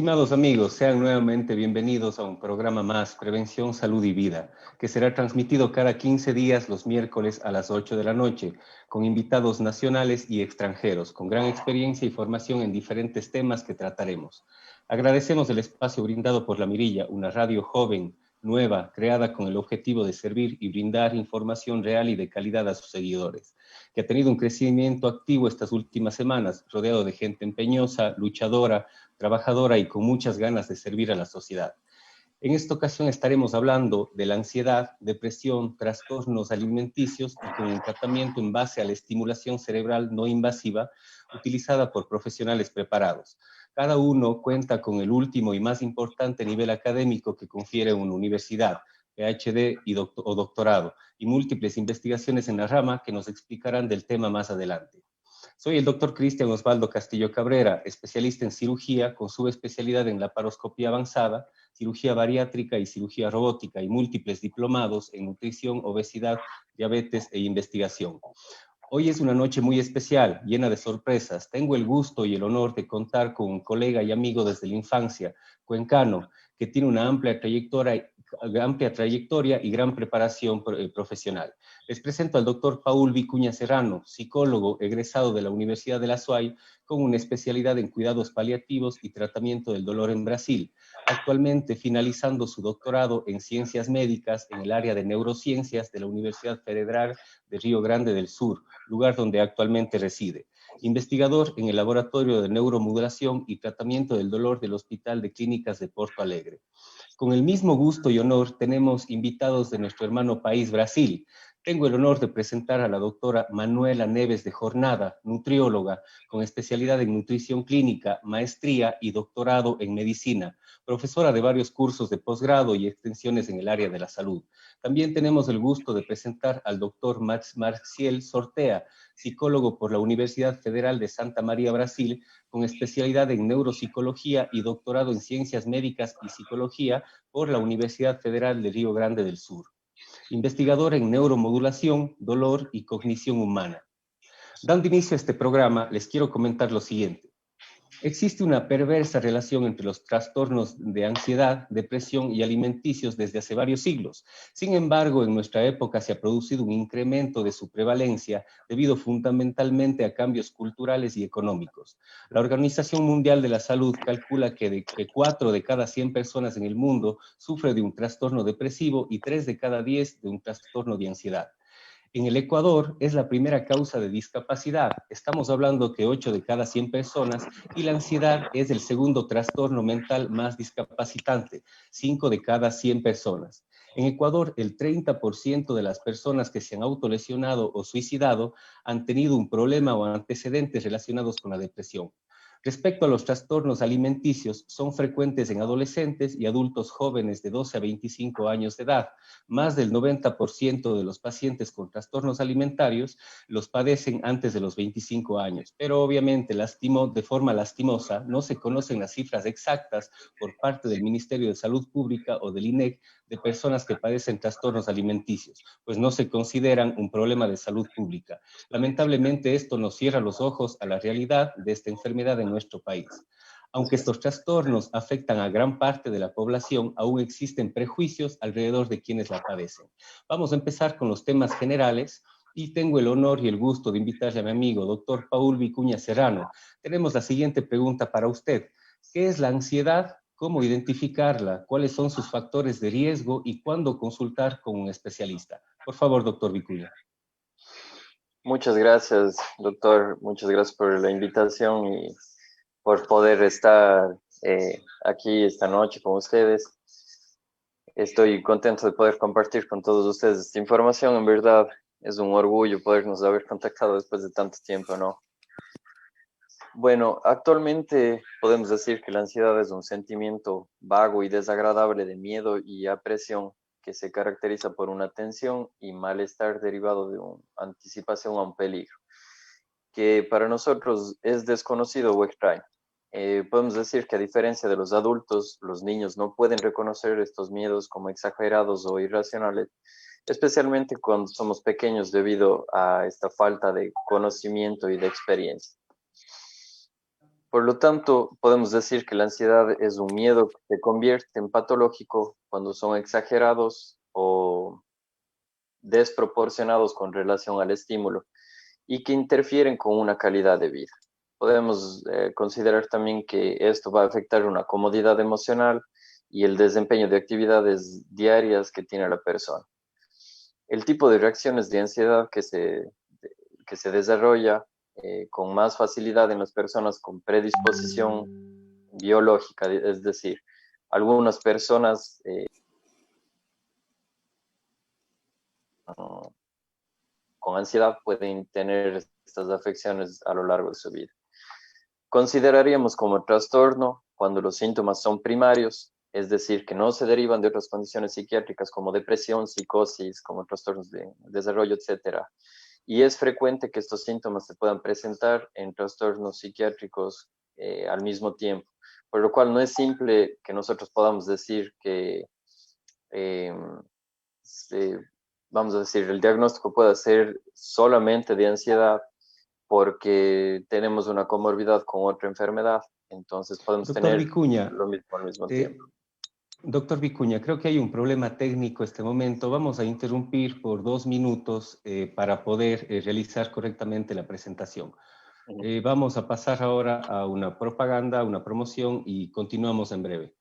Estimados amigos, sean nuevamente bienvenidos a un programa más, Prevención, Salud y Vida, que será transmitido cada 15 días los miércoles a las 8 de la noche, con invitados nacionales y extranjeros, con gran experiencia y formación en diferentes temas que trataremos. Agradecemos el espacio brindado por La Mirilla, una radio joven, nueva, creada con el objetivo de servir y brindar información real y de calidad a sus seguidores, que ha tenido un crecimiento activo estas últimas semanas, rodeado de gente empeñosa, luchadora, trabajadora y con muchas ganas de servir a la sociedad. En esta ocasión estaremos hablando de la ansiedad, depresión, trastornos alimenticios y con un tratamiento en base a la estimulación cerebral no invasiva utilizada por profesionales preparados. Cada uno cuenta con el último y más importante nivel académico que confiere una universidad, PhD o doctorado, y múltiples investigaciones en la rama que nos explicarán del tema más adelante. Soy el doctor Cristian Osvaldo Castillo Cabrera, especialista en cirugía con subespecialidad en laparoscopía avanzada, cirugía bariátrica y cirugía robótica y múltiples diplomados en nutrición, obesidad, diabetes e investigación. Hoy es una noche muy especial, llena de sorpresas. Tengo el gusto y el honor de contar con un colega y amigo desde la infancia, cuencano, que tiene una amplia trayectoria y gran preparación profesional. Les presento al doctor Paul Vicuña Serrano, psicólogo egresado de la Universidad de la SUAY, con una especialidad en cuidados paliativos y tratamiento del dolor en Brasil, actualmente finalizando su doctorado en ciencias médicas en el área de neurociencias de la Universidad Federal de Río Grande del Sur, lugar donde actualmente reside. Investigador en el Laboratorio de Neuromodulación y Tratamiento del Dolor del Hospital de Clínicas de Porto Alegre. Con el mismo gusto y honor tenemos invitados de nuestro hermano país, Brasil. Tengo el honor de presentar a la doctora Manuela Neves de Jornada, nutrióloga, con especialidad en nutrición clínica, maestría y doctorado en medicina, profesora de varios cursos de posgrado y extensiones en el área de la salud. También tenemos el gusto de presentar al doctor Marciel Sortea, psicólogo por la Universidad Federal de Santa María, Brasil, con especialidad en neuropsicología y doctorado en ciencias médicas y psicología por la Universidad Federal de Río Grande del Sur. Investigador en neuromodulación, dolor y cognición humana. Dando inicio a este programa, les quiero comentar lo siguiente. Existe una perversa relación entre los trastornos de ansiedad, depresión y alimenticios desde hace varios siglos. Sin embargo, en nuestra época se ha producido un incremento de su prevalencia debido fundamentalmente a cambios culturales y económicos. La Organización Mundial de la Salud calcula que 4 de cada 100 personas en el mundo sufre de un trastorno depresivo y 3 de cada 10 de un trastorno de ansiedad. En el Ecuador es la primera causa de discapacidad. Estamos hablando que 8 de cada 100 personas y la ansiedad es el segundo trastorno mental más discapacitante, 5 de cada 100 personas. En Ecuador, el 30% de las personas que se han autolesionado o suicidado han tenido un problema o antecedentes relacionados con la depresión. Respecto a los trastornos alimenticios, son frecuentes en adolescentes y adultos jóvenes de 12 a 25 años de edad. Más del 90% de los pacientes con trastornos alimentarios los padecen antes de los 25 años, pero obviamente de forma lastimosa no se conocen las cifras exactas por parte del Ministerio de Salud Pública o del INEC de personas que padecen trastornos alimenticios, pues no se consideran un problema de salud pública. Lamentablemente esto nos cierra los ojos a la realidad de esta enfermedad en nuestro país. Aunque estos trastornos afectan a gran parte de la población, aún existen prejuicios alrededor de quienes la padecen. Vamos a empezar con los temas generales y tengo el honor y el gusto de invitarle a mi amigo, doctor Paul Vicuña Serrano. Tenemos la siguiente pregunta para usted. ¿Qué es la ansiedad? ¿Cómo identificarla? ¿Cuáles son sus factores de riesgo? ¿Y cuándo consultar con un especialista? Por favor, doctor Vicuña. Muchas gracias, doctor. Muchas gracias por la invitación y por poder estar aquí esta noche con ustedes. Estoy contento de poder compartir con todos ustedes esta información. En verdad, es un orgullo podernos haber contactado después de tanto tiempo, ¿no? Bueno, actualmente podemos decir que la ansiedad es un sentimiento vago y desagradable de miedo y apresión que se caracteriza por una tensión y malestar derivado de una anticipación a un peligro, que para nosotros es desconocido o extraño. Podemos decir que a diferencia de los adultos, los niños no pueden reconocer estos miedos como exagerados o irracionales, especialmente cuando somos pequeños debido a esta falta de conocimiento y de experiencia. Por lo tanto, podemos decir que la ansiedad es un miedo que se convierte en patológico cuando son exagerados o desproporcionados con relación al estímulo y que interfieren con una calidad de vida. Podemos considerar también que esto va a afectar una comodidad emocional y el desempeño de actividades diarias que tiene la persona. El tipo de reacciones de ansiedad que se desarrolla con más facilidad en las personas con predisposición biológica, es decir, algunas personas con ansiedad pueden tener estas afecciones a lo largo de su vida. Consideraríamos como trastorno cuando los síntomas son primarios, es decir, que no se derivan de otras condiciones psiquiátricas como depresión, psicosis, como trastornos de desarrollo, etc. Y es frecuente que estos síntomas se puedan presentar en trastornos psiquiátricos al mismo tiempo, por lo cual no es simple que nosotros podamos decir que, vamos a decir, el diagnóstico puede ser solamente de ansiedad porque tenemos una comorbidad con otra enfermedad, entonces podemos Doctor tener Vicuña, lo mismo al mismo tiempo. Doctor Vicuña, creo que hay un problema técnico en este momento. Vamos a interrumpir por 2 minutos para poder realizar correctamente la presentación. Vamos a pasar ahora a una propaganda, a una promoción y continuamos en breve.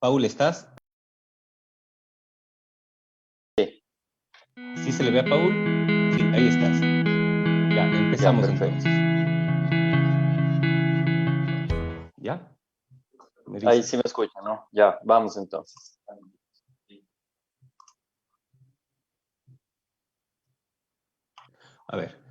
Paul, ¿estás? Sí. ¿Sí se le ve a Paul? Sí, ahí estás. Ya, Ya, empezamos perfecto. entonces. ¿Ya? ¿Me Ahí dices? sí me escuchan, ¿no? Ya, vamos entonces. A ver.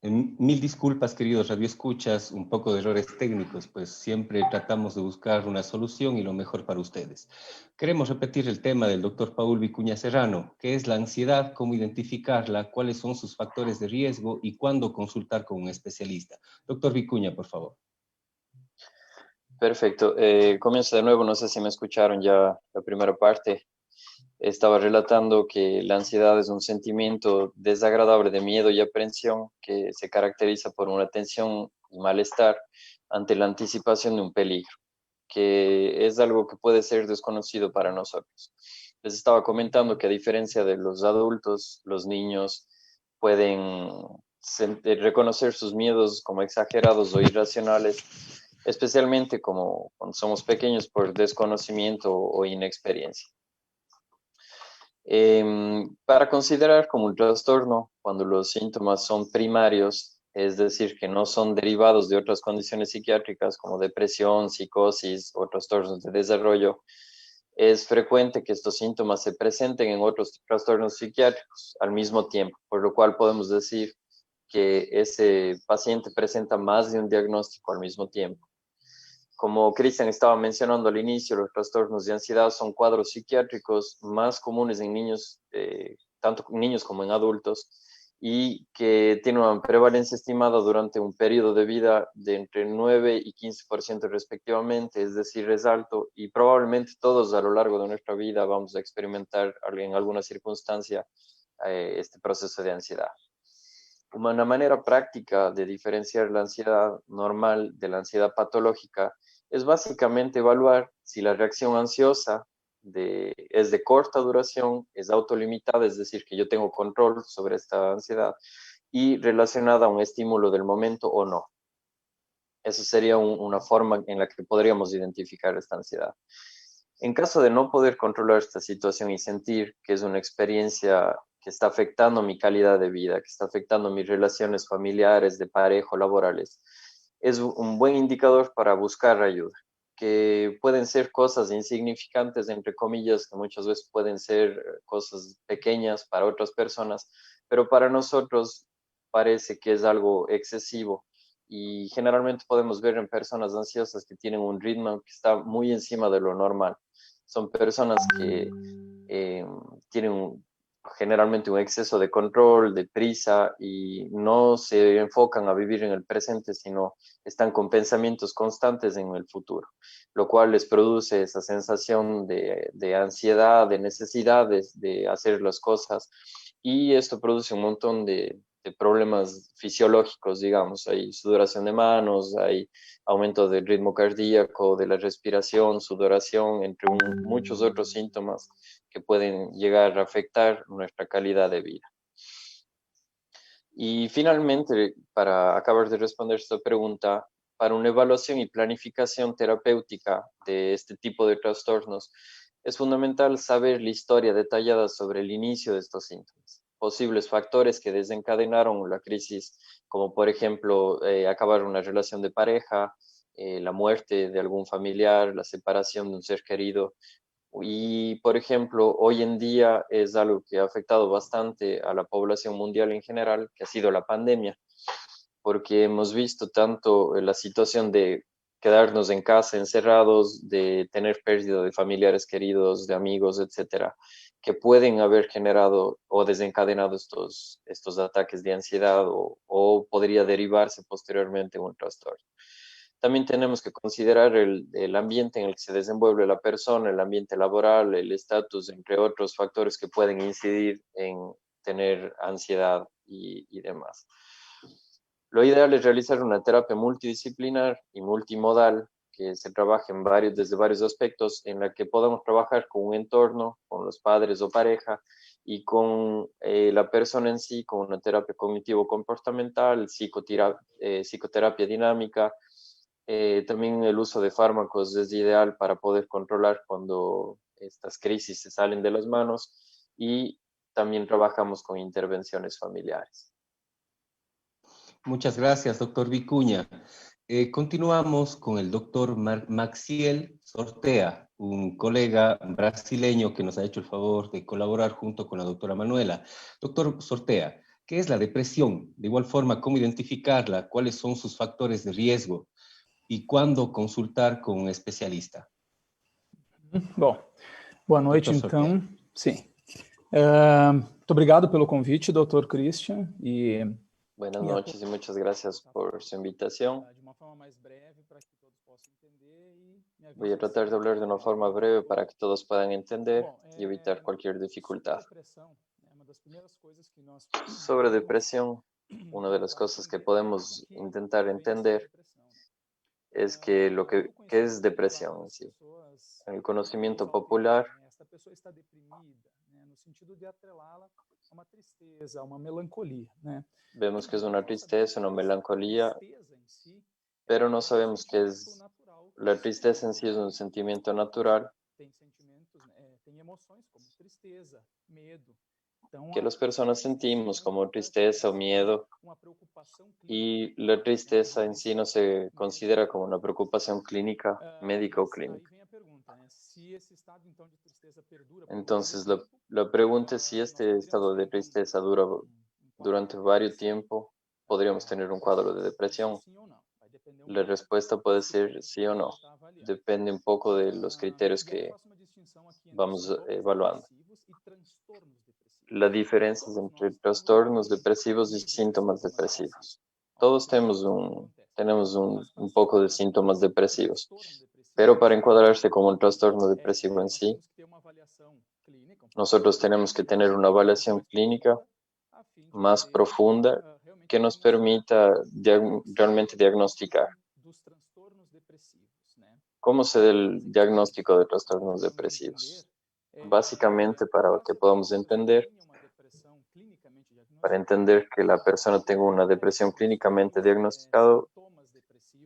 Mil disculpas, queridos radioescuchas, un poco de errores técnicos, pues siempre tratamos de buscar una solución y lo mejor para ustedes. Queremos repetir el tema del doctor Paul Vicuña Serrano, ¿qué es la ansiedad? ¿Cómo identificarla? ¿Cuáles son sus factores de riesgo? ¿Y cuándo consultar con un especialista? Doctor Vicuña, por favor. Perfecto. Comienzo de nuevo, no sé si me escucharon ya la primera parte. Estaba relatando que la ansiedad es un sentimiento desagradable de miedo y aprensión que se caracteriza por una tensión y malestar ante la anticipación de un peligro, que es algo que puede ser desconocido para nosotros. Les estaba comentando que a diferencia de los adultos, los niños pueden reconocer sus miedos como exagerados o irracionales, especialmente como cuando somos pequeños por desconocimiento o inexperiencia. Para considerar como un trastorno, cuando los síntomas son primarios, es decir, que no son derivados de otras condiciones psiquiátricas como depresión, psicosis o trastornos de desarrollo, es frecuente que estos síntomas se presenten en otros trastornos psiquiátricos al mismo tiempo, por lo cual podemos decir que ese paciente presenta más de un diagnóstico al mismo tiempo. Como Cristian estaba mencionando al inicio, los trastornos de ansiedad son cuadros psiquiátricos más comunes en niños, tanto en niños como en adultos, y que tienen una prevalencia estimada durante un periodo de vida de entre 9 y 15% respectivamente, es decir, es alto, y probablemente todos a lo largo de nuestra vida vamos a experimentar en alguna circunstancia este proceso de ansiedad. Una manera práctica de diferenciar la ansiedad normal de la ansiedad patológica es básicamente evaluar si la reacción ansiosa es de corta duración, es autolimitada, es decir, que yo tengo control sobre esta ansiedad y relacionada a un estímulo del momento o no. Esa sería una forma en la que podríamos identificar esta ansiedad. En caso de no poder controlar esta situación y sentir que es una experiencia que está afectando mi calidad de vida, que está afectando mis relaciones familiares, de pareja o laborales, es un buen indicador para buscar ayuda, que pueden ser cosas insignificantes, entre comillas, que muchas veces pueden ser cosas pequeñas para otras personas, pero para nosotros parece que es algo excesivo y generalmente podemos ver en personas ansiosas que tienen un ritmo que está muy encima de lo normal. Son personas que eh, tienen generalmente un exceso de control, de prisa y no se enfocan a vivir en el presente, sino están con pensamientos constantes en el futuro, lo cual les produce esa sensación de ansiedad, de necesidades de hacer las cosas y esto produce un montón de problemas fisiológicos, digamos, hay sudoración de manos, hay aumento del ritmo cardíaco, de la respiración, sudoración, entre muchos otros síntomas que pueden llegar a afectar nuestra calidad de vida. Y finalmente, para acabar de responder esta pregunta, para una evaluación y planificación terapéutica de este tipo de trastornos, es fundamental saber la historia detallada sobre el inicio de estos síntomas, posibles factores que desencadenaron la crisis, como por ejemplo acabar una relación de pareja, la muerte de algún familiar, la separación de un ser querido, y, por ejemplo, hoy en día es algo que ha afectado bastante a la población mundial en general, que ha sido la pandemia, porque hemos visto tanto la situación de quedarnos en casa encerrados, de tener pérdida de familiares queridos, de amigos, etcétera, que pueden haber generado o desencadenado estos ataques de ansiedad o podría derivarse posteriormente en un trastorno. También tenemos que considerar el ambiente en el que se desenvuelve la persona, el ambiente laboral, el estatus, entre otros factores que pueden incidir en tener ansiedad y demás. Lo ideal es realizar una terapia multidisciplinar y multimodal que se trabaje desde varios aspectos, en la que podamos trabajar con un entorno, con los padres o pareja, y con la persona en sí, con una terapia cognitivo-comportamental, psicoterapia dinámica, También el uso de fármacos es ideal para poder controlar cuando estas crisis se salen de las manos, y también trabajamos con intervenciones familiares. Muchas gracias, doctor Vicuña. Continuamos con el doctor Maxiel Sortea, un colega brasileño que nos ha hecho el favor de colaborar junto con la doctora Manuela. Doctor Sortea, ¿qué es la depresión? De igual forma, ¿cómo identificarla? ¿Cuáles son sus factores de riesgo? ¿Y cuándo consultar con un especialista? Bom, boa noite, Dr. Sortea. então. Sim. Muito obrigado pelo convite, Dr. Christian. Buenas noches y muchas gracias por su invitación. De uma forma mais breve para que todos possam entender Voy a tratar de hablar de una forma breve para que todos puedan entender y evitar cualquier dificultad. Sobre depresión, una de las cosas que podemos intentar entender es que ¿qué es depresión en sí? En el conocimiento popular, esta pessoa está deprimida, no sentido de atrelá-la a uma tristeza, a uma melancolia, vemos que es una tristeza, una melancolía, pero no sabemos qué es. La tristeza en sí es un sentimiento natural tem emoções como tristeza, medo. que las personas sentimos como tristeza o miedo, y la tristeza en sí no se considera como una preocupación clínica, médica o clínica. Entonces, la pregunta es si este estado de tristeza dura durante varios tiempo, podríamos tener un cuadro de depresión. La respuesta puede ser sí o no. Depende un poco de los criterios que vamos evaluando. La diferencia es entre trastornos depresivos y síntomas depresivos. Todos tenemos un poco de síntomas depresivos, pero para encuadrarse como un trastorno depresivo en sí, nosotros tenemos que tener una evaluación clínica más profunda que nos permita realmente diagnosticar. ¿Cómo se da el diagnóstico de trastornos depresivos? Básicamente, para que podamos entender que la persona tenga una depresión clínicamente diagnosticada,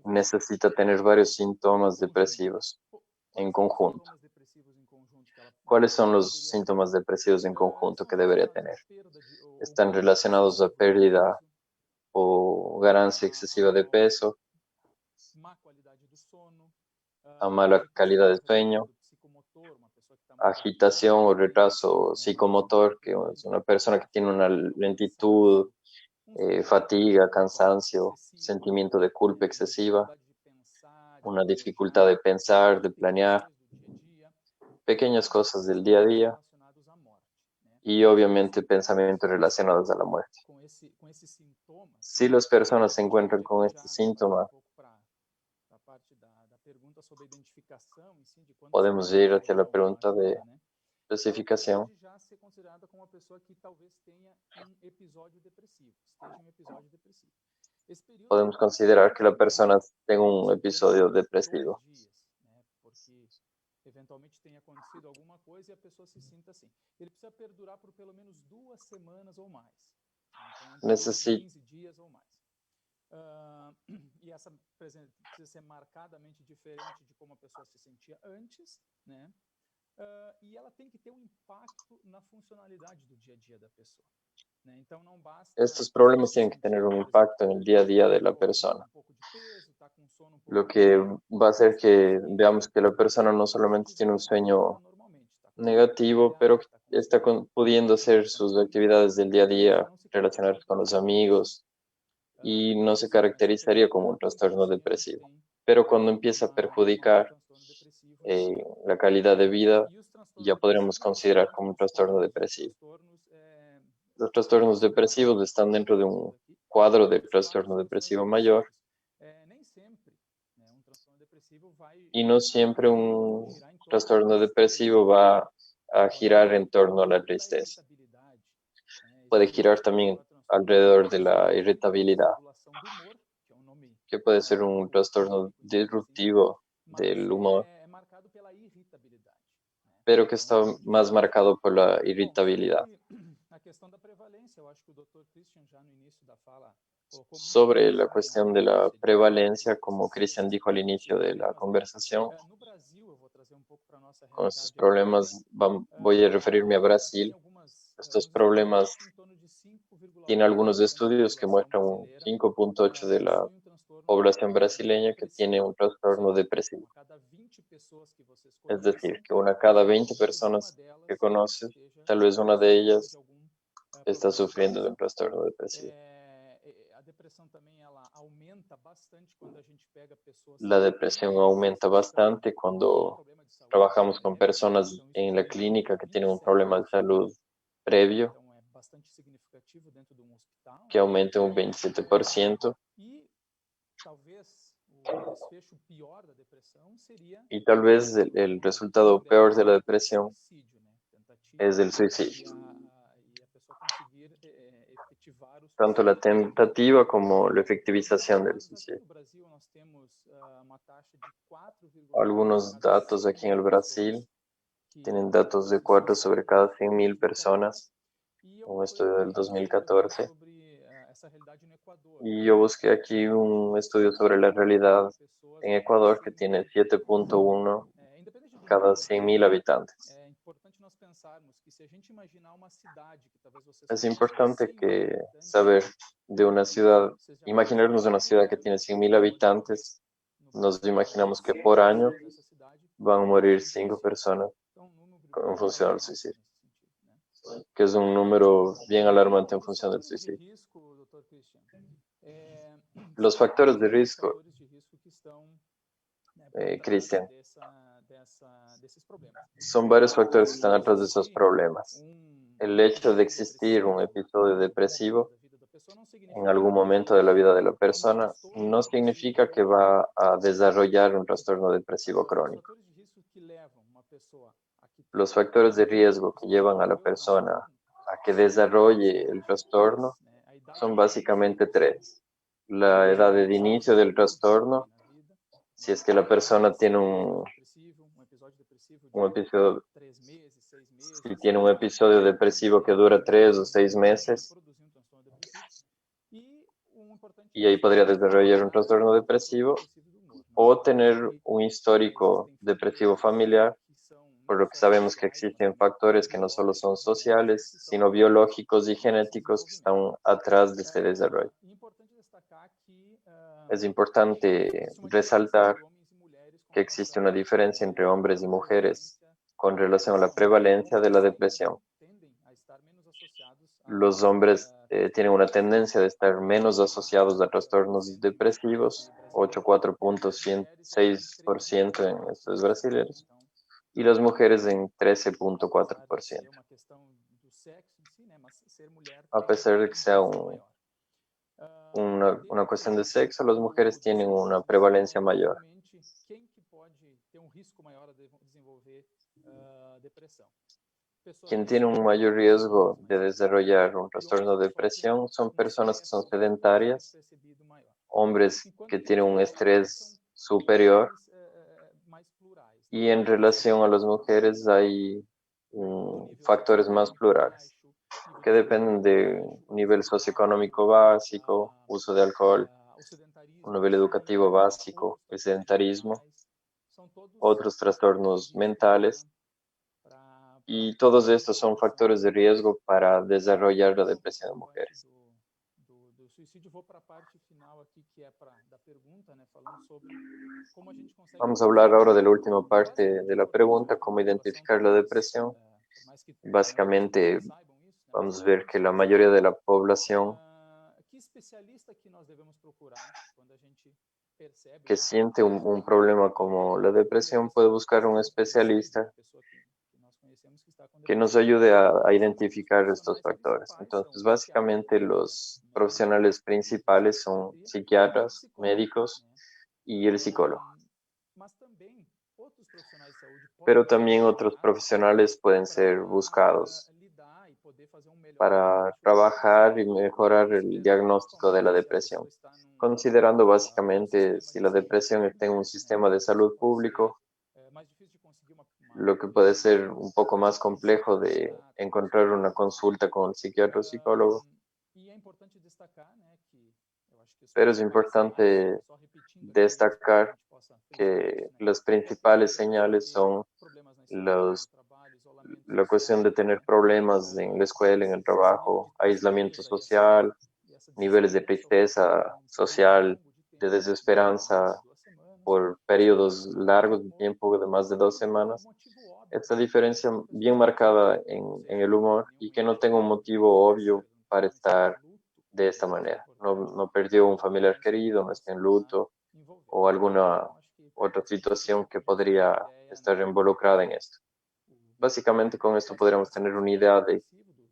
necesita tener varios síntomas depresivos en conjunto. ¿Cuáles son los síntomas depresivos en conjunto que debería tener? Están relacionados a pérdida o ganancia excesiva de peso, a mala calidad de sueño, agitación o retraso psicomotor, que es una persona que tiene una lentitud, fatiga, cansancio, sentimiento de culpa excesiva, una dificultad de pensar, de planear, pequeñas cosas del día a día, y obviamente pensamientos relacionados a la muerte. Si las personas se encuentran con este síntoma, podemos ir hacia la pregunta de especificación. Podemos considerar que la persona tenga un episodio depresivo. Eventualmente tenha acontecido alguma coisa e a pessoa se sinta assim. Ele precisa perdurar por pelo menos 2 semanas ou mais. Então, 15 dias ou mais. E essa precisa ser marcadamente diferente de como a pessoa se sentia antes, e ela tem que ter um impacto na funcionalidade do dia a dia da pessoa. Então, não basta... Estos problemas tienen que tener un impacto en el día a día de la persona. Lo que va a hacer que veamos que la persona no solamente tiene un sueño negativo, pero está pudiendo hacer sus actividades del día a día, relacionarse con los amigos, y no se caracterizaría como un trastorno depresivo. Pero cuando empieza a perjudicar la calidad de vida, ya podremos considerar como un trastorno depresivo. Los trastornos depresivos están dentro de un cuadro de trastorno depresivo mayor, y no siempre un trastorno depresivo va a girar en torno a la tristeza. Puede girar también alrededor de la irritabilidad, que puede ser un trastorno disruptivo del humor, pero que está más marcado por la irritabilidad. sobre la cuestión de la prevalencia, como Cristian dijo al inicio de la conversación, con estos problemas voy a referirme a Brasil. Estos problemas tiene algunos estudios que muestran un 5.8 de la población brasileña que tiene un trastorno depresivo. Es decir, que una cada 20 personas que conoces, tal vez una de ellas está sufriendo de un trastorno depresivo. La depresión aumenta bastante cuando trabajamos con personas en la clínica que tienen un problema de salud previo, que aumenta un 27%. Y tal vez el resultado peor de la depresión es el suicidio. Tanto la tentativa como la efectivización del suicidio. Algunos datos aquí en el Brasil tienen datos de 4 sobre cada 100.000 personas, un estudio del 2014. Y yo busqué aquí un estudio sobre la realidad en Ecuador que tiene 7.1 cada 100.000 habitantes. Es importante que saber de una ciudad, imaginarnos una ciudad que tiene 100.000 habitantes, nos imaginamos que por año van a morir 5 personas en función del suicidio, que es un número bien alarmante en función del suicidio. Los factores de riesgo, Cristian, son varios factores que están atrás de esos problemas. El hecho de existir un episodio depresivo en algún momento de la vida de la persona no significa que va a desarrollar un trastorno depresivo crónico. Los factores de riesgo que llevan a la persona a que desarrolle el trastorno son básicamente 3. La edad de inicio del trastorno, si es que la persona tiene un episodio, si tiene un episodio depresivo que dura 3 o 6 meses, y ahí podría desarrollar un trastorno depresivo, o tener un histórico depresivo familiar, por lo que sabemos que existen factores que no solo son sociales, sino biológicos y genéticos que están atrás de este desarrollo. Es importante resaltar que existe una diferencia entre hombres y mujeres con relación a la prevalencia de la depresión. Los hombres tienen una tendencia de estar menos asociados a trastornos depresivos, 8,4% en estos brasileños, y las mujeres en 13,4%. A pesar de que sea una cuestión de sexo, las mujeres tienen una prevalencia mayor. Quien tiene un mayor riesgo de desarrollar un trastorno de depresión son personas que son sedentarias, hombres que tienen un estrés superior, y en relación a las mujeres hay factores más plurales que dependen de un nivel socioeconómico básico, uso de alcohol, un nivel educativo básico, el sedentarismo, otros trastornos mentales, y todos estos son factores de riesgo para desarrollar la depresión en mujeres. Vamos a hablar ahora de la última parte de la pregunta, cómo identificar la depresión. Básicamente, vamos a ver que la mayoría de la población que siente un problema como la depresión puede buscar un especialista que nos ayude a identificar estos factores. Entonces, básicamente los profesionales principales son psiquiatras, médicos y el psicólogo. Pero también otros profesionales pueden ser buscados para trabajar y mejorar el diagnóstico de la depresión, considerando básicamente si la depresión está en un sistema de salud público, lo que puede ser un poco más complejo de encontrar una consulta con el psiquiatra o psicólogo. pero es importante destacar que las principales señales son la cuestión de tener problemas en la escuela, en el trabajo, aislamiento social, niveles de tristeza social, de desesperanza por periodos largos de tiempo, de más de 2 semanas. Esta diferencia bien marcada en el humor y que no tenga un motivo obvio para estar de esta manera. No perdió un familiar querido, no está en luto o alguna otra situación que podría estar involucrada en esto. Básicamente con esto podríamos tener una idea de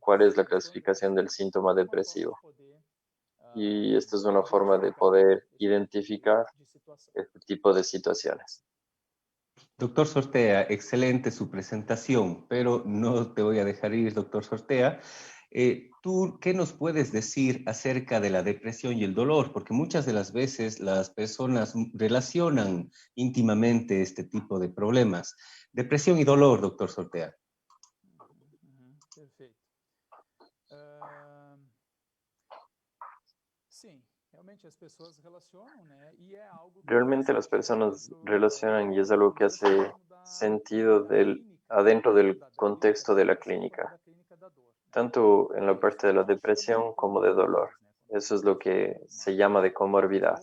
cuál es la clasificación del síntoma depresivo. Y esta es una forma de poder identificar este tipo de situaciones. Doctor Sortea, excelente su presentación, pero no te voy a dejar ir, doctor Sortea. ¿Tú qué nos puedes decir acerca de la depresión y el dolor? Porque muchas de las veces las personas relacionan íntimamente este tipo de problemas. Depresión y dolor, doctor Sortea. Perfeito. Sim, realmente as pessoas relacionam, né? E é algo que Realmente las personas relacionan y es algo que hace sentido adentro del contexto de la clínica, tanto en la parte de la depresión como de dolor. Eso es lo que se llama de comorbidad.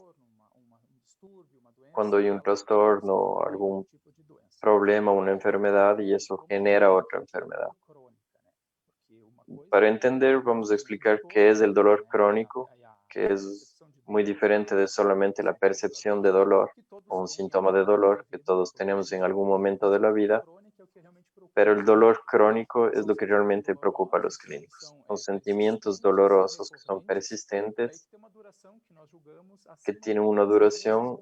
Cuando hay un trastorno, algún problema, una enfermedad y eso genera otra enfermedad. Para entender, vamos a explicar qué es el dolor crónico, que es muy diferente de solamente la percepción de dolor o un síntoma de dolor que todos tenemos en algún momento de la vida, pero el dolor crónico es lo que realmente preocupa a los clínicos. Son sentimientos dolorosos que son persistentes, que tienen una duración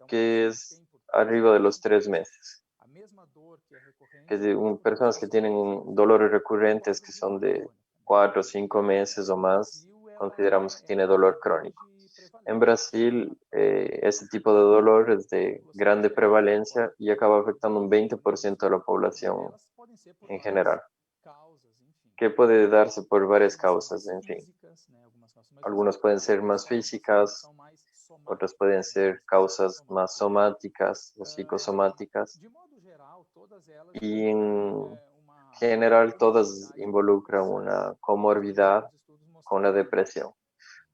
que es arriba de los 3 meses. Personas que tienen dolores recurrentes que son de 4 o 5 meses o más, consideramos que tiene dolor crónico. En Brasil, este tipo de dolor es de grande prevalencia y acaba afectando un 20% de la población en general, que puede darse por varias causas, en fin. Algunas pueden ser más físicas, otras pueden ser causas más somáticas o psicosomáticas. Y en general todas involucran una comorbidad con la depresión.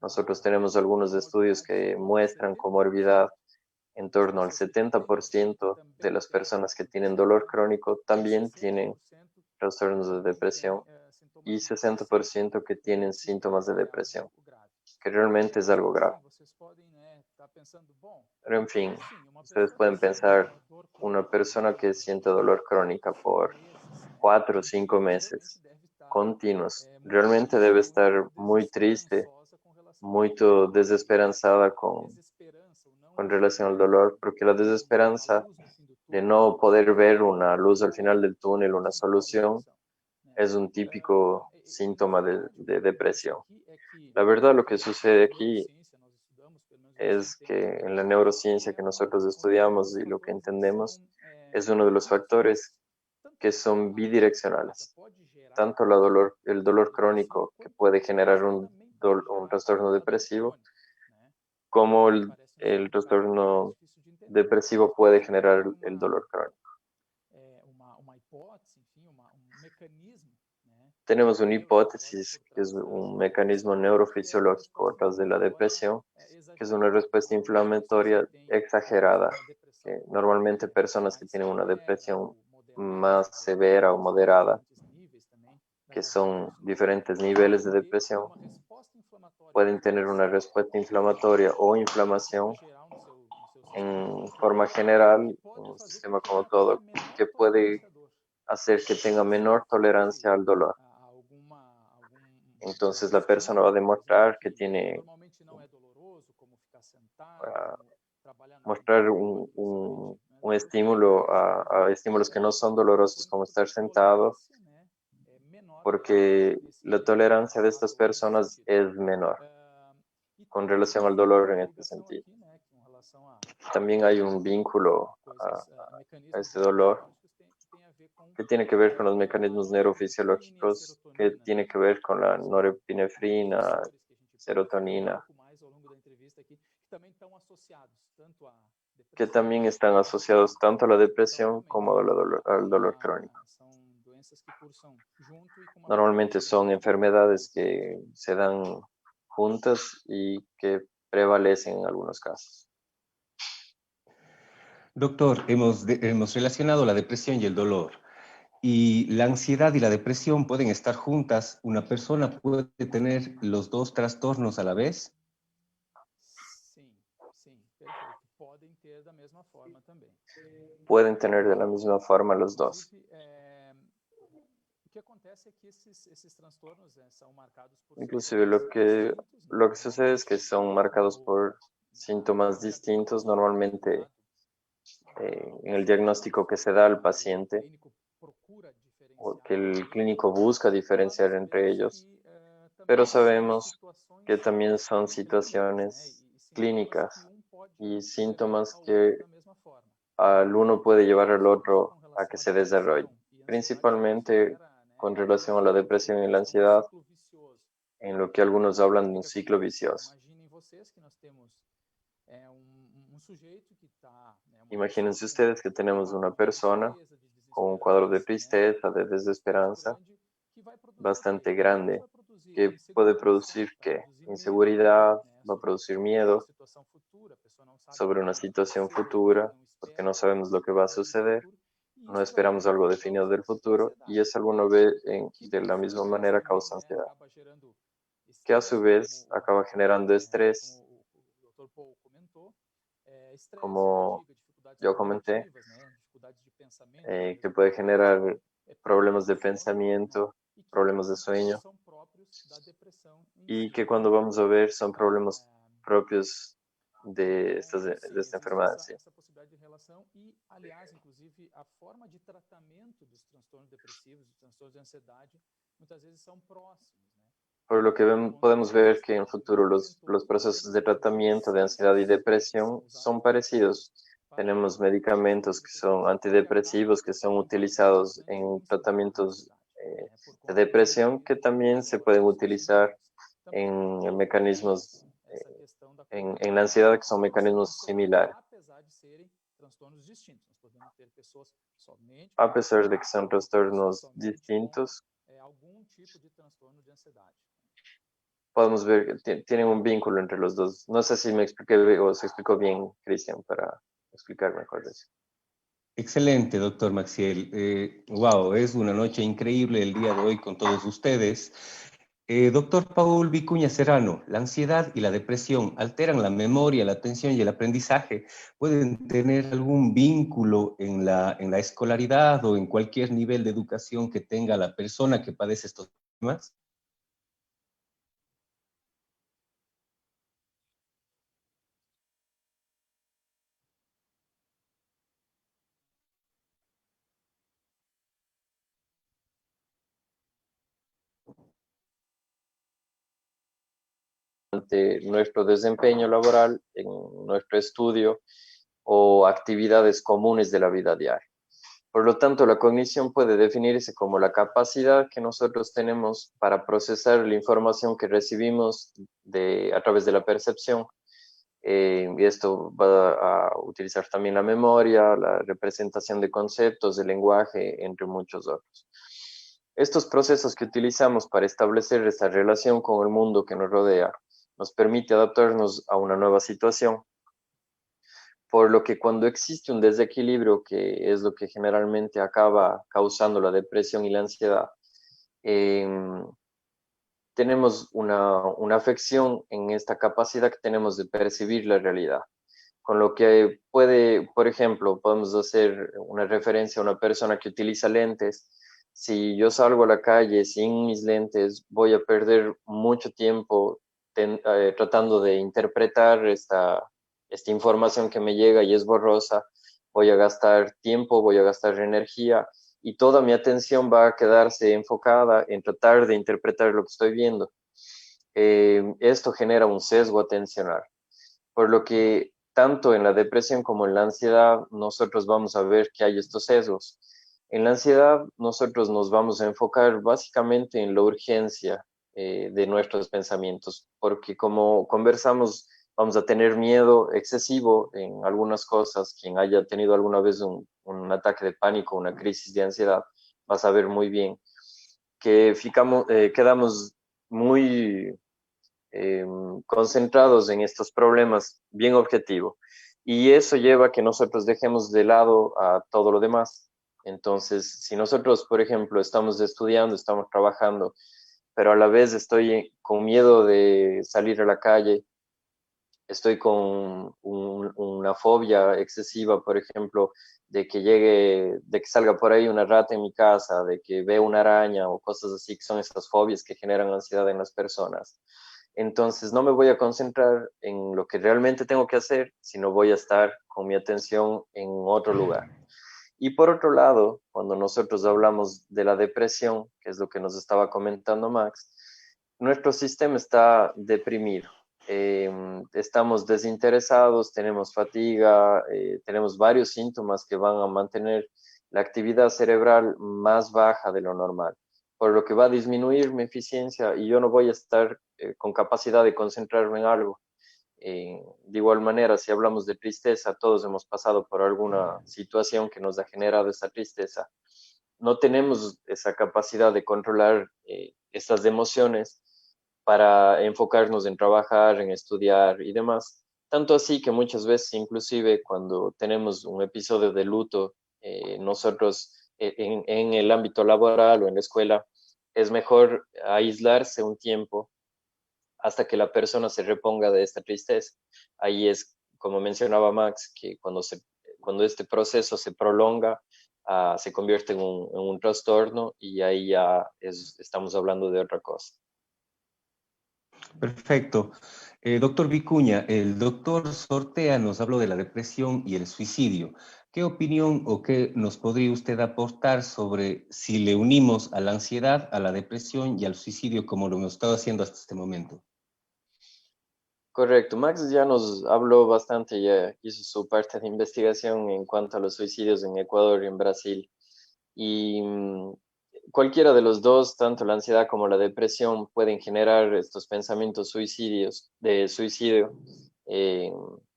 Nosotros tenemos algunos estudios que muestran comorbidad en torno al 70% de las personas que tienen dolor crónico también tienen trastornos de depresión y 60% que tienen síntomas de depresión, que realmente es algo grave. Pero en fin, ustedes pueden pensar una persona que siente dolor crónica por 4 o 5 meses continuos, realmente debe estar muy triste, muy desesperanzada con relación al dolor, porque la desesperanza de no poder ver una luz al final del túnel, una solución, es un típico síntoma de depresión. La verdad, lo que sucede aquí es que en la neurociencia que nosotros estudiamos y lo que entendemos es uno de los factores que son bidireccionales. Tanto el dolor crónico que puede generar un trastorno depresivo, como el trastorno depresivo puede generar el dolor crónico. Tenemos una hipótesis que es un mecanismo neurofisiológico detrás de la depresión, que es una respuesta inflamatoria exagerada, que normalmente personas que tienen una depresión más severa o moderada, que son diferentes niveles de depresión, pueden tener una respuesta inflamatoria o inflamación en forma general, un sistema como todo, que puede hacer que tenga menor tolerancia al dolor. Entonces la persona va a demostrar que tiene mostrar un estímulo a estímulos que no son dolorosos como estar sentado, porque la tolerancia de estas personas es menor con relación al dolor en este sentido. También hay un vínculo a este dolor que tiene que ver con los mecanismos neurofisiológicos, que tiene que ver con la norepinefrina, serotonina, que también están asociados tanto a la depresión como al dolor crónico. Normalmente son enfermedades que se dan juntas y que prevalecen en algunos casos. Doctor, hemos relacionado la depresión y el dolor. Y la ansiedad y la depresión pueden estar juntas. ¿Una persona puede tener los dos trastornos a la vez? Pueden tener de la misma forma los dos. Inclusive lo que sucede es que son marcados por síntomas distintos, normalmente en el diagnóstico que se da al paciente, o que el clínico busca diferenciar entre ellos, pero sabemos que también son situaciones clínicas y síntomas que al uno puede llevar al otro a que se desarrolle, principalmente con relación a la depresión y la ansiedad, en lo que algunos hablan de un ciclo vicioso. Imagínense ustedes que tenemos una persona con un cuadro de tristeza, de desesperanza bastante grande, que puede producir ¿qué? Inseguridad, va a producir miedo sobre una situación futura, porque no sabemos lo que va a suceder, no esperamos algo definido del futuro, y eso alguno ve de la misma manera causa ansiedad, que a su vez acaba generando estrés, como yo comenté, que puede generar problemas de pensamiento, problemas de sueño, y que cuando vamos a ver son problemas propios de esta enfermedad. Sí. Por lo que podemos ver que en el futuro los procesos de tratamiento de ansiedad y depresión son parecidos. Tenemos medicamentos que son antidepresivos que son utilizados en tratamientos de depresión que también se pueden utilizar en mecanismos en la ansiedad, que son mecanismos similares. A pesar de que son trastornos distintos, podemos ver que tienen un vínculo entre los dos. No sé si me expliqué o se explicó bien, Cristian, para explicar mejor eso. Excelente, doctor Maxiel. Wow, es una noche increíble el día de hoy con todos ustedes. Doctor Paul Vicuña Serrano, ¿la ansiedad y la depresión alteran la memoria, la atención y el aprendizaje? ¿Pueden tener algún vínculo en la escolaridad o en cualquier nivel de educación que tenga la persona que padece estos temas? Ante nuestro desempeño laboral, en nuestro estudio o actividades comunes de la vida diaria. Por lo tanto, la cognición puede definirse como la capacidad que nosotros tenemos para procesar la información que recibimos a través de la percepción. Y esto va a utilizar también la memoria, la representación de conceptos, el lenguaje, entre muchos otros. Estos procesos que utilizamos para establecer esta relación con el mundo que nos rodea nos permite adaptarnos a una nueva situación, por lo que cuando existe un desequilibrio, que es lo que generalmente acaba causando la depresión y la ansiedad, tenemos una afección en esta capacidad que tenemos de percibir la realidad. Con lo que puede, por ejemplo, podemos hacer una referencia a una persona que utiliza lentes. Si yo salgo a la calle sin mis lentes, voy a perder mucho tiempo tratando de interpretar esta información que me llega y es borrosa. Voy a gastar tiempo, voy a gastar energía y toda mi atención va a quedarse enfocada en tratar de interpretar lo que estoy viendo. Esto genera un sesgo atencional, por lo que tanto en la depresión como en la ansiedad nosotros vamos a ver que hay estos sesgos. En la ansiedad nosotros nos vamos a enfocar básicamente en la urgencia de nuestros pensamientos, porque como conversamos vamos a tener miedo excesivo en algunas cosas. Quien haya tenido alguna vez un ataque de pánico, una crisis de ansiedad, va a saber muy bien que quedamos muy concentrados en estos problemas bien objetivos. Y eso lleva a que nosotros dejemos de lado a todo lo demás. Entonces, si nosotros, por ejemplo, estamos estudiando, estamos trabajando, pero a la vez estoy con miedo de salir a la calle, estoy con una fobia excesiva, por ejemplo, de que salga por ahí una rata en mi casa, de que vea una araña o cosas así, que son esas fobias que generan ansiedad en las personas. Entonces no me voy a concentrar en lo que realmente tengo que hacer, sino voy a estar con mi atención en otro lugar. Y por otro lado, cuando nosotros hablamos de la depresión, que es lo que nos estaba comentando Max, nuestro sistema está deprimido. Estamos desinteresados, tenemos fatiga, tenemos varios síntomas que van a mantener la actividad cerebral más baja de lo normal, por lo que va a disminuir mi eficiencia y yo no voy a estar con capacidad de concentrarme en algo. De igual manera, si hablamos de tristeza, todos hemos pasado por alguna situación que nos ha generado esa tristeza. No tenemos esa capacidad de controlar estas emociones para enfocarnos en trabajar, en estudiar y demás. Tanto así que muchas veces, inclusive cuando tenemos un episodio de luto, nosotros en el ámbito laboral o en la escuela, es mejor aislarse un tiempo hasta que la persona se reponga de esta tristeza. Ahí es, como mencionaba Max, que cuando este proceso se prolonga, se convierte en un trastorno y ahí ya estamos hablando de otra cosa. Perfecto. Doctor Vicuña, el doctor Sortea nos habló de la depresión y el suicidio. ¿Qué opinión o qué nos podría usted aportar sobre si le unimos a la ansiedad, a la depresión y al suicidio como lo hemos estado haciendo hasta este momento? Correcto, Max ya nos habló bastante, ya hizo su parte de investigación en cuanto a los suicidios en Ecuador y en Brasil. Y cualquiera de los dos, tanto la ansiedad como la depresión, pueden generar estos pensamientos de suicidio eh,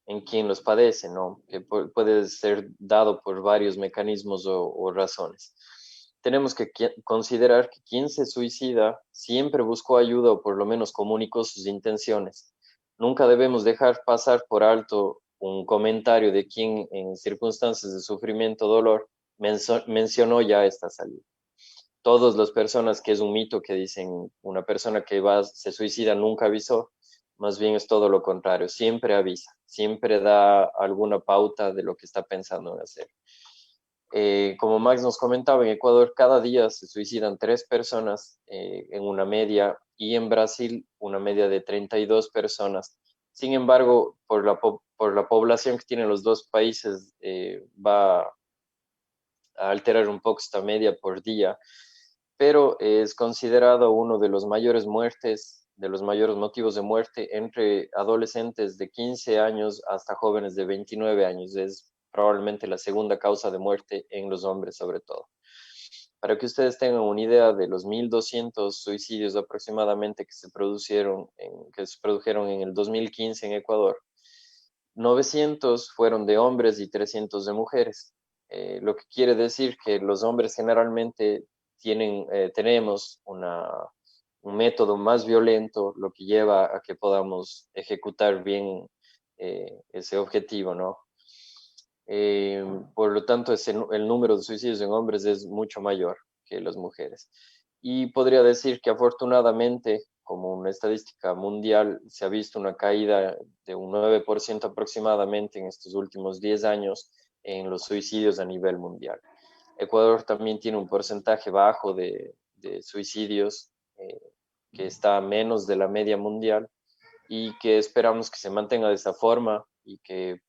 en quien los padece, ¿no? Que puede ser dado por varios mecanismos o razones. Tenemos que considerar que quien se suicida siempre buscó ayuda o por lo menos comunicó sus intenciones. Nunca debemos dejar pasar por alto un comentario de quien en circunstancias de sufrimiento o dolor mencionó ya esta salida. Todas las personas, que es un mito que dicen una persona que se suicida nunca avisó, más bien es todo lo contrario, siempre avisa, siempre da alguna pauta de lo que está pensando en hacer. Como Max nos comentaba, en Ecuador cada día se suicidan 3 personas en una media y en Brasil una media de 32 personas. Sin embargo, por la población que tienen los dos países, va a alterar un poco esta media por día, pero es considerado uno de los mayores de los mayores motivos de muerte entre adolescentes de 15 años hasta jóvenes de 29 años. Es probablemente la segunda causa de muerte en los hombres sobre todo. Para que ustedes tengan una idea de los 1.200 suicidios aproximadamente que se produjeron en el 2015 en Ecuador, 900 fueron de hombres y 300 de mujeres. Lo que quiere decir que los hombres generalmente tenemos un método más violento, lo que lleva a que podamos ejecutar bien ese objetivo, ¿no? Por lo tanto, el número de suicidios en hombres es mucho mayor que las mujeres. Y podría decir que afortunadamente, como una estadística mundial, se ha visto una caída de un 9% aproximadamente en estos últimos 10 años en los suicidios a nivel mundial. Ecuador también tiene un porcentaje bajo de suicidios que está a menos de la media mundial y que esperamos que se mantenga de esa forma y que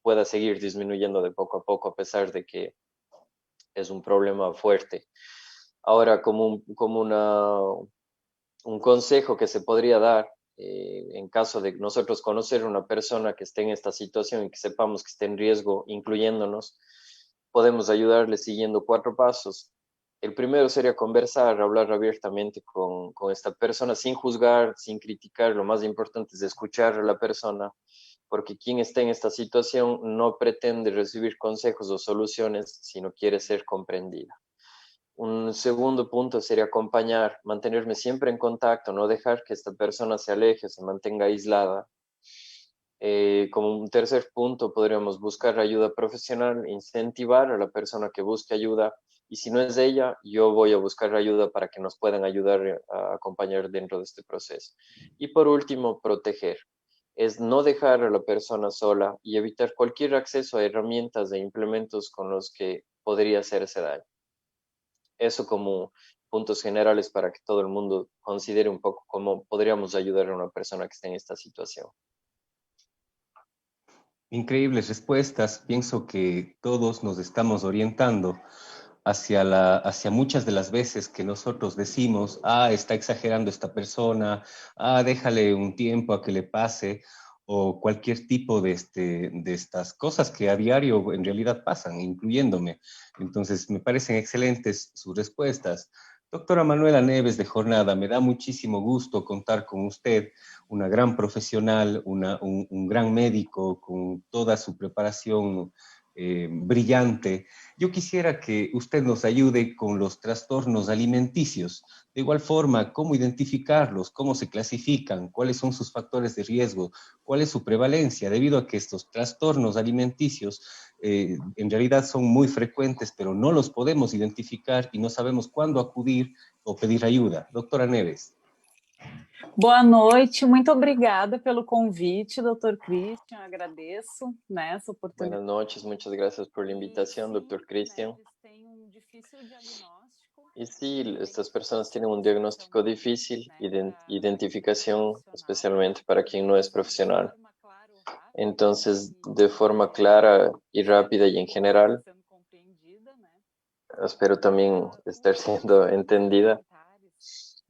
pueda seguir disminuyendo de poco a poco a pesar de que es un problema fuerte. Ahora, un consejo que se podría dar en caso de nosotros conocer una persona que esté en esta situación y que sepamos que esté en riesgo, incluyéndonos, podemos ayudarle siguiendo 4 pasos. El primero sería conversar, hablar abiertamente con esta persona sin juzgar, sin criticar. Lo más importante es escuchar a la persona, porque quien está en esta situación no pretende recibir consejos o soluciones, sino quiere ser comprendida. Un segundo punto sería acompañar, mantenerme siempre en contacto, no dejar que esta persona se aleje, se mantenga aislada. Como un tercer punto, podríamos buscar ayuda profesional, incentivar a la persona que busque ayuda, y si no es ella, yo voy a buscar ayuda para que nos puedan ayudar a acompañar dentro de este proceso. Y por último, proteger. Es no dejar a la persona sola y evitar cualquier acceso a herramientas e implementos con los que podría hacerse daño. Eso como puntos generales para que todo el mundo considere un poco cómo podríamos ayudar a una persona que esté en esta situación. Increíbles respuestas. Pienso que todos nos estamos orientando hacia muchas de las veces que nosotros decimos, está exagerando esta persona, déjale un tiempo a que le pase, o cualquier tipo de estas cosas que a diario en realidad pasan, incluyéndome. Entonces, me parecen excelentes sus respuestas. Doctora Manuela Neves de Jornada, me da muchísimo gusto contar con usted, una gran profesional, un gran médico con toda su preparación brillante. Yo quisiera que usted nos ayude con los trastornos alimenticios. De igual forma, cómo identificarlos, cómo se clasifican, cuáles son sus factores de riesgo, cuál es su prevalencia, debido a que estos trastornos alimenticios en realidad son muy frecuentes, pero no los podemos identificar y no sabemos cuándo acudir o pedir ayuda. Doctora Neves. Boa noite, muito obrigada pelo convite, Dr. Christian, agradeço, né, essa oportunidade. Buenas noches, muchas gracias por la invitación, Dr. Christian. Y sí, estas personas tienen un diagnóstico difícil, identificación, especialmente para quien no es profesional. Entonces, de forma clara y rápida y en general, espero también estar siendo entendida.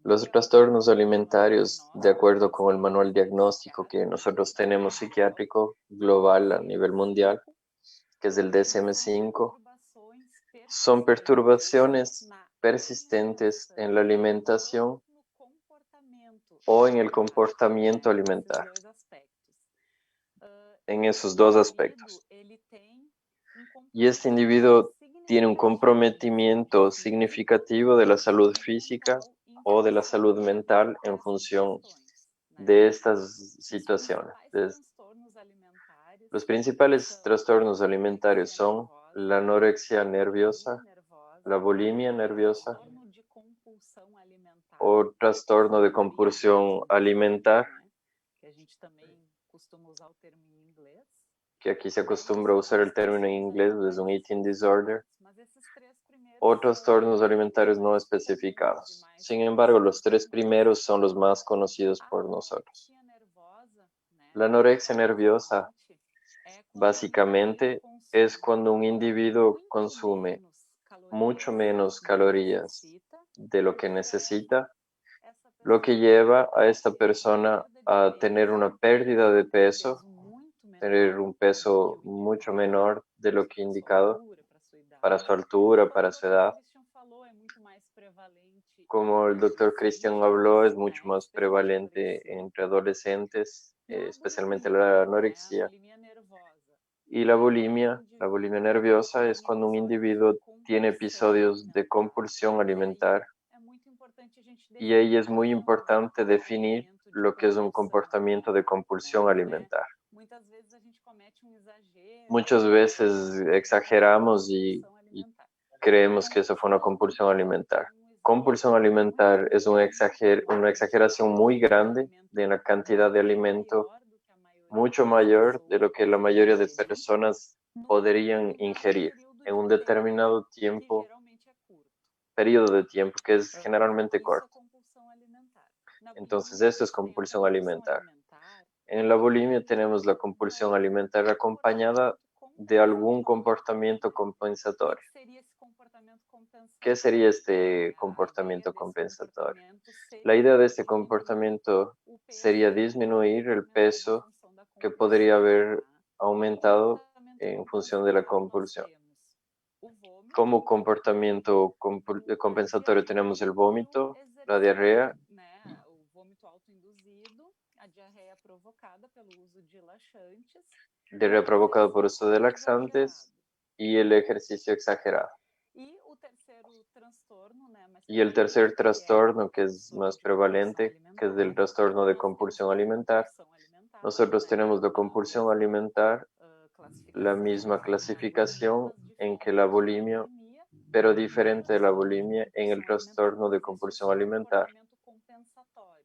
Los trastornos alimentarios, de acuerdo con el manual diagnóstico que nosotros tenemos psiquiátrico global a nivel mundial, que es el DSM-5, son perturbaciones persistentes en la alimentación o en el comportamiento alimentar, en esos dos aspectos. Y este individuo tiene un comprometimiento significativo de la salud física o de la salud mental en función de estas situaciones. Los principales trastornos alimentarios son la anorexia nerviosa, la bulimia nerviosa o trastorno de compulsión alimentar, que aquí se acostumbra a usar el término en inglés, es un eating disorder, o trastornos alimentarios no especificados. Sin embargo, los tres primeros son los más conocidos por nosotros. La anorexia nerviosa, básicamente, es cuando un individuo consume mucho menos calorías de lo que necesita, lo que lleva a esta persona a tener una pérdida de peso, tener un peso mucho menor de lo que indicado para su altura, para su edad. Como el doctor Christian habló, es mucho más prevalente entre adolescentes, especialmente la anorexia. Y la bulimia nerviosa, es cuando un individuo tiene episodios de compulsión alimentar. Y ahí es muy importante definir lo que es un comportamiento de compulsión alimentar. Muchas veces exageramos y creemos que eso fue una compulsión alimentar. Compulsión alimentar es una exageración muy grande de la cantidad de alimento, mucho mayor de lo que la mayoría de personas podrían ingerir en un determinado periodo de tiempo, que es generalmente corto. Entonces, esto es compulsión alimentar. En la bulimia tenemos la compulsión alimentar acompañada de algún comportamiento compensatorio. ¿Qué sería este comportamiento compensatorio? La idea de este comportamiento sería disminuir el peso que podría haber aumentado en función de la compulsión. como comportamento compensatório tenemos el vómito, la diarrea. O vômito autoinduzido, a diarreia provocada pelo uso de laxantes. Diarrea provocada por uso de laxantes y el ejercicio exagerado. Y el tercer trastorno, que es más prevalente, que es el trastorno de compulsión alimentar. Nosotros tenemos la compulsión alimentar, la misma clasificación en que la bulimia, pero diferente de la bulimia en el trastorno de compulsión alimentar.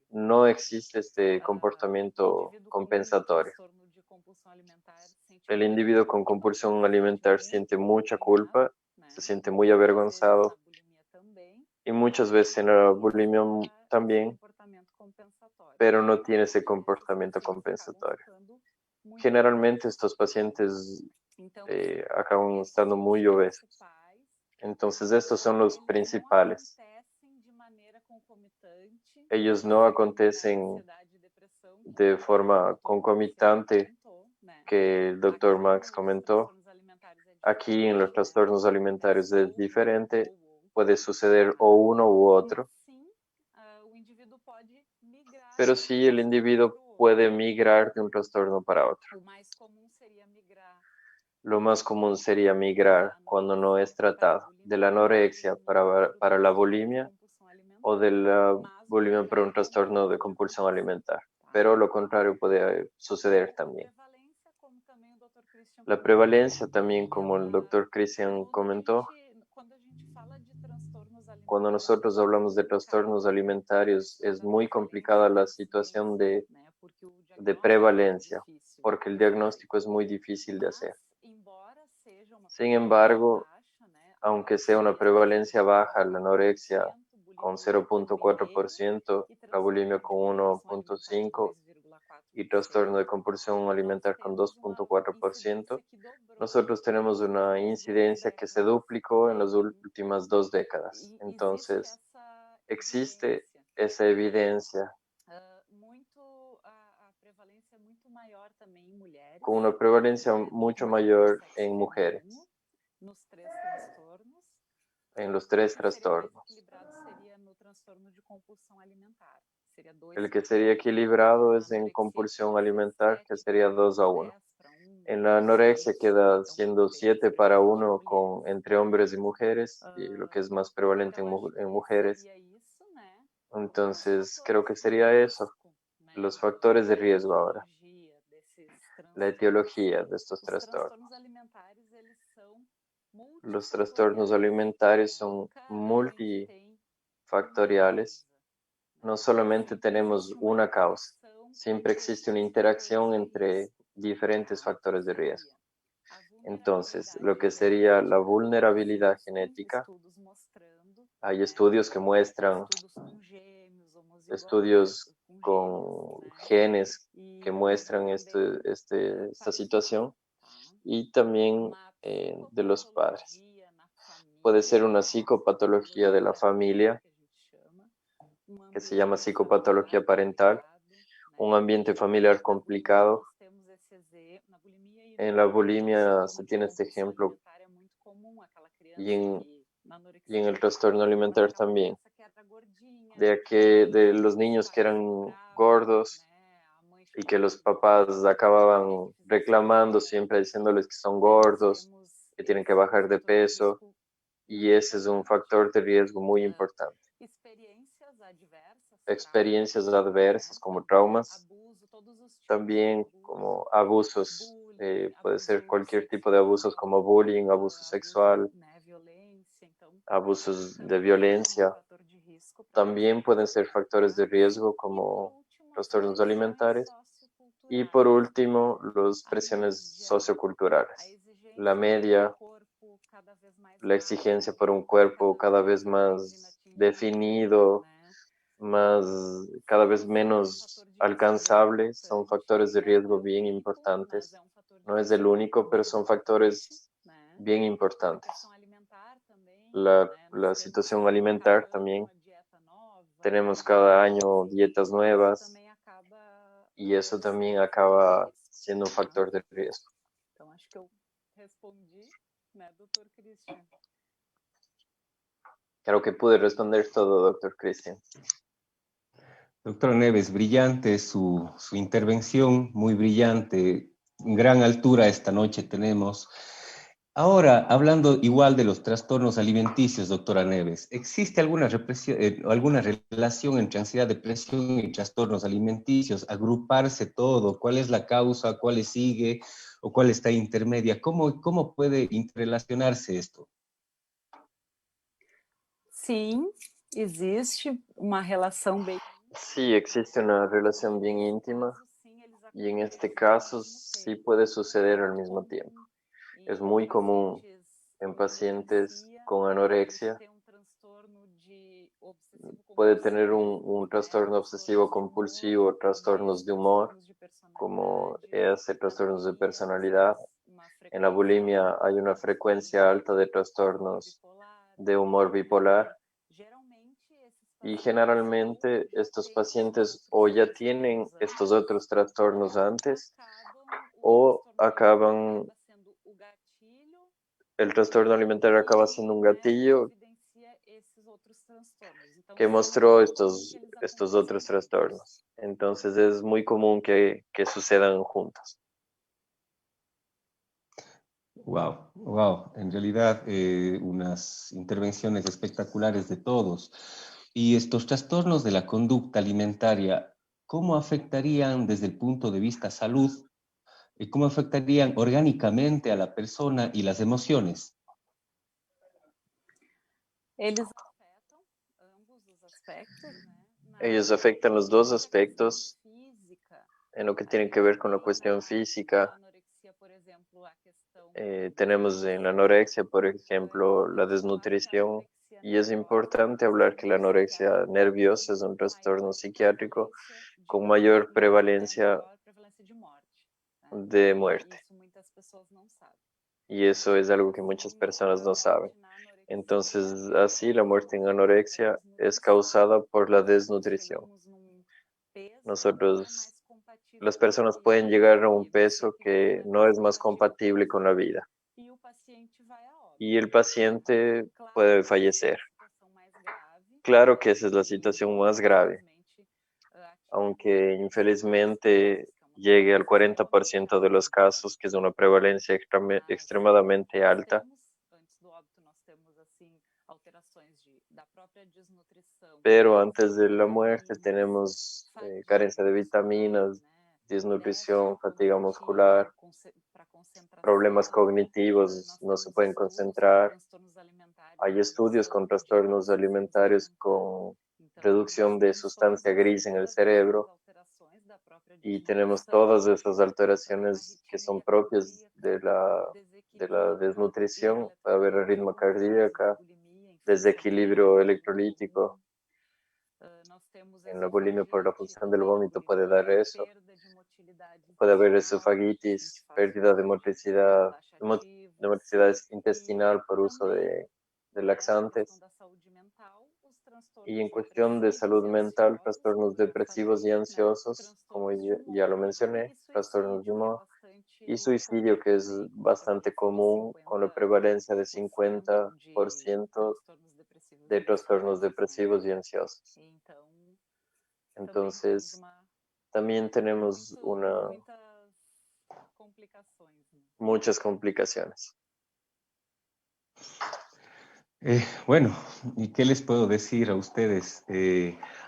No existe este comportamiento compensatorio. El individuo con compulsión alimentar siente mucha culpa, se siente muy avergonzado y muchas veces en la bulimia también, pero no tiene ese comportamiento compensatorio. Generalmente estos pacientes acaban estando muy obesos. Entonces estos son los principales. Ellos no acontecen de forma concomitante que el doctor Max comentó. Aquí en los trastornos alimentarios es diferente, puede suceder o uno u otro, pero sí el individuo puede migrar de un trastorno para otro. Lo más común sería migrar cuando no es tratado de la anorexia para la bulimia o de la bulimia para un trastorno de compulsión alimentar, pero lo contrario puede suceder también. La prevalencia también, como el doctor Christian comentó, cuando nosotros hablamos de trastornos alimentarios es muy complicada la situación de prevalencia, porque el diagnóstico es muy difícil de hacer. Sin embargo, aunque sea una prevalencia baja, la anorexia con 0.4%, la bulimia con 1.5% y trastorno de compulsión alimentar con 2.4%, nosotros tenemos una incidencia que se duplicó en las últimas 2 décadas. Entonces, existe esa evidencia con una prevalencia mucho mayor en mujeres, en los 3 trastornos. El que sería equilibrado es en compulsión alimentar, que sería 2-1. En la anorexia queda siendo 7-1 entre hombres y mujeres, y lo que es más prevalente en mujeres. Entonces, creo que sería eso, los factores de riesgo ahora, la etiología de estos trastornos. Los trastornos alimentarios son multifactoriales. No solamente tenemos una causa, siempre existe una interacción entre diferentes factores de riesgo. Entonces, lo que sería la vulnerabilidad genética, hay estudios que muestran, estudios con genes que muestran esta situación y también de los padres. Puede ser una psicopatología de la familia, que se llama psicopatología parental, un ambiente familiar complicado. En la bulimia se tiene este ejemplo y en el trastorno alimentar también, de los niños que eran gordos y que los papás acababan reclamando siempre diciéndoles que son gordos, que tienen que bajar de peso, y ese es un factor de riesgo muy importante. Experiencias adversas como traumas, también como abusos, puede ser cualquier tipo de abusos como bullying, abuso sexual, abusos de violencia, también pueden ser factores de riesgo como trastornos alimentarios. Y por último, las presiones socioculturales, la media, la exigencia por un cuerpo cada vez más definido, cada vez menos alcanzable, son factores de riesgo bien importantes. No es el único, pero son factores bien importantes. La situación alimentar también. Tenemos cada año dietas nuevas y eso también acaba siendo un factor de riesgo. Então, acho que eu respondi, né, doutor Christian? Creo que pude responder todo, doctor Cristian. Doctora Neves, brillante su intervención, muy brillante, gran altura esta noche tenemos. Ahora, hablando igual de los trastornos alimenticios, doctora Neves, ¿existe alguna relación entre ansiedad, depresión y trastornos alimenticios? ¿Agruparse todo? ¿Cuál es la causa? ¿Cuál sigue? ¿O cuál está intermedia? ¿Cómo puede interrelacionarse esto? Sim, existe uma relação bem... Sí, existe una relación bien íntima y en este caso sí puede suceder al mismo tiempo. Es muy común en pacientes con anorexia, puede tener un trastorno obsesivo compulsivo, trastornos de humor, como trastornos de personalidad. En la bulimia hay una frecuencia alta de trastornos de humor bipolar. Y generalmente estos pacientes o ya tienen estos otros trastornos antes o el trastorno alimentario acaba siendo un gatillo que mostró estos otros trastornos. Entonces es muy común que sucedan juntos. Wow. En realidad, unas intervenciones espectaculares de todos. Y estos trastornos de la conducta alimentaria, ¿cómo afectarían desde el punto de vista salud? ¿Cómo afectarían orgánicamente a la persona y las emociones? Ellos afectan los dos aspectos en lo que tiene que ver con la cuestión física. Tenemos en la anorexia, por ejemplo, la desnutrición, y es importante hablar que la anorexia nerviosa es un trastorno psiquiátrico con mayor prevalencia de muerte. Y eso es algo que muchas personas no saben. Entonces, así la muerte en anorexia es causada por la desnutrición. Las personas pueden llegar a un peso que no es más compatible con la vida. Y el paciente puede fallecer. Claro que esa es la situación más grave, aunque infelizmente llegue al 40% de los casos, que es una prevalencia extremadamente alta. Pero antes de la muerte tenemos carencia de vitaminas, desnutrición, fatiga muscular, problemas cognitivos, no se pueden concentrar. Hay estudios con trastornos alimentarios con reducción de sustancia gris en el cerebro y tenemos todas esas alteraciones que son propias de la desnutrición. Puede haber arritmia cardíaca, desequilibrio electrolítico. En la bulimia por la función del vómito puede dar eso. Puede haber esofagitis, pérdida de motricidad intestinal por uso de laxantes. Y en cuestión de salud mental, trastornos depresivos y ansiosos, como ya lo mencioné, trastornos de humor, y suicidio, que es bastante común, con la prevalencia de 50% de trastornos depresivos y ansiosos. Entonces, también tenemos muchas complicaciones. Bueno, ¿y qué les puedo decir a ustedes?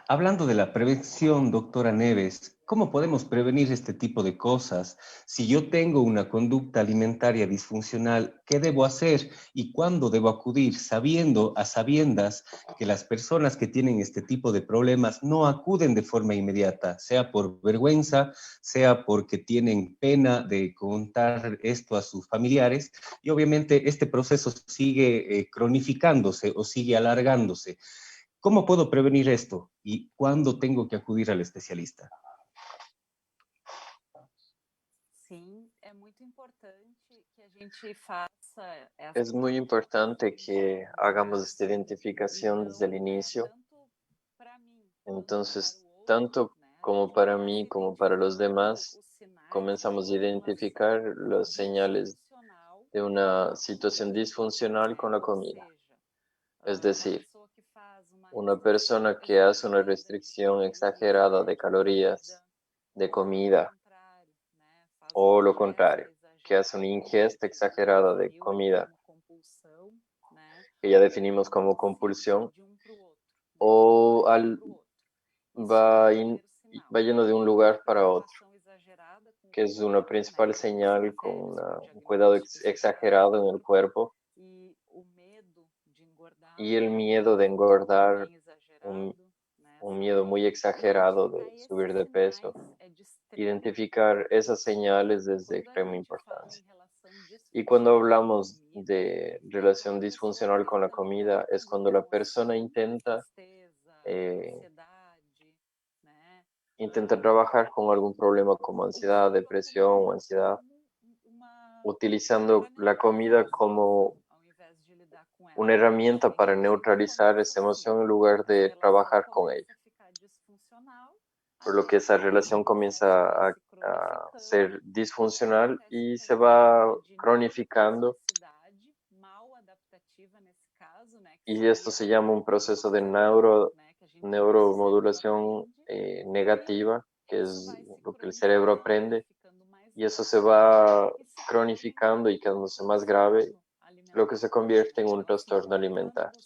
Hablando de la prevención, doctora Neves, ¿cómo podemos prevenir este tipo de cosas? Si yo tengo una conducta alimentaria disfuncional, ¿qué debo hacer y cuándo debo acudir? Sabiendo a sabiendas que las personas que tienen este tipo de problemas no acuden de forma inmediata, sea por vergüenza, sea porque tienen pena de contar esto a sus familiares, y obviamente este proceso sigue cronificándose o sigue alargándose. ¿Cómo puedo prevenir esto y cuándo tengo que acudir al especialista? Es muy importante que hagamos esta identificación desde el inicio. Entonces, tanto como para mí como para los demás, comenzamos a identificar las señales de una situación disfuncional con la comida. Es decir, Una persona que hace una restricción exagerada de calorías, de comida, o lo contrario, que hace una ingesta exagerada de comida, que ya definimos como compulsión, o va yendo de un lugar para otro, que es una principal señal con un cuidado exagerado en el cuerpo, y el miedo de engordar, un miedo muy exagerado de subir de peso. Identificar esas señales es de extrema importancia. Y cuando hablamos de relación disfuncional con la comida, es cuando la persona intenta trabajar con algún problema como ansiedad, depresión o ansiedad, utilizando la comida como una herramienta para neutralizar esa emoción en lugar de trabajar con ella. Por lo que esa relación comienza a ser disfuncional y se va cronificando. Y esto se llama un proceso de neuromodulación negativa, que es lo que el cerebro aprende. Y eso se va cronificando y quedándose más grave, lo que se convierte en un trastorno alimentario.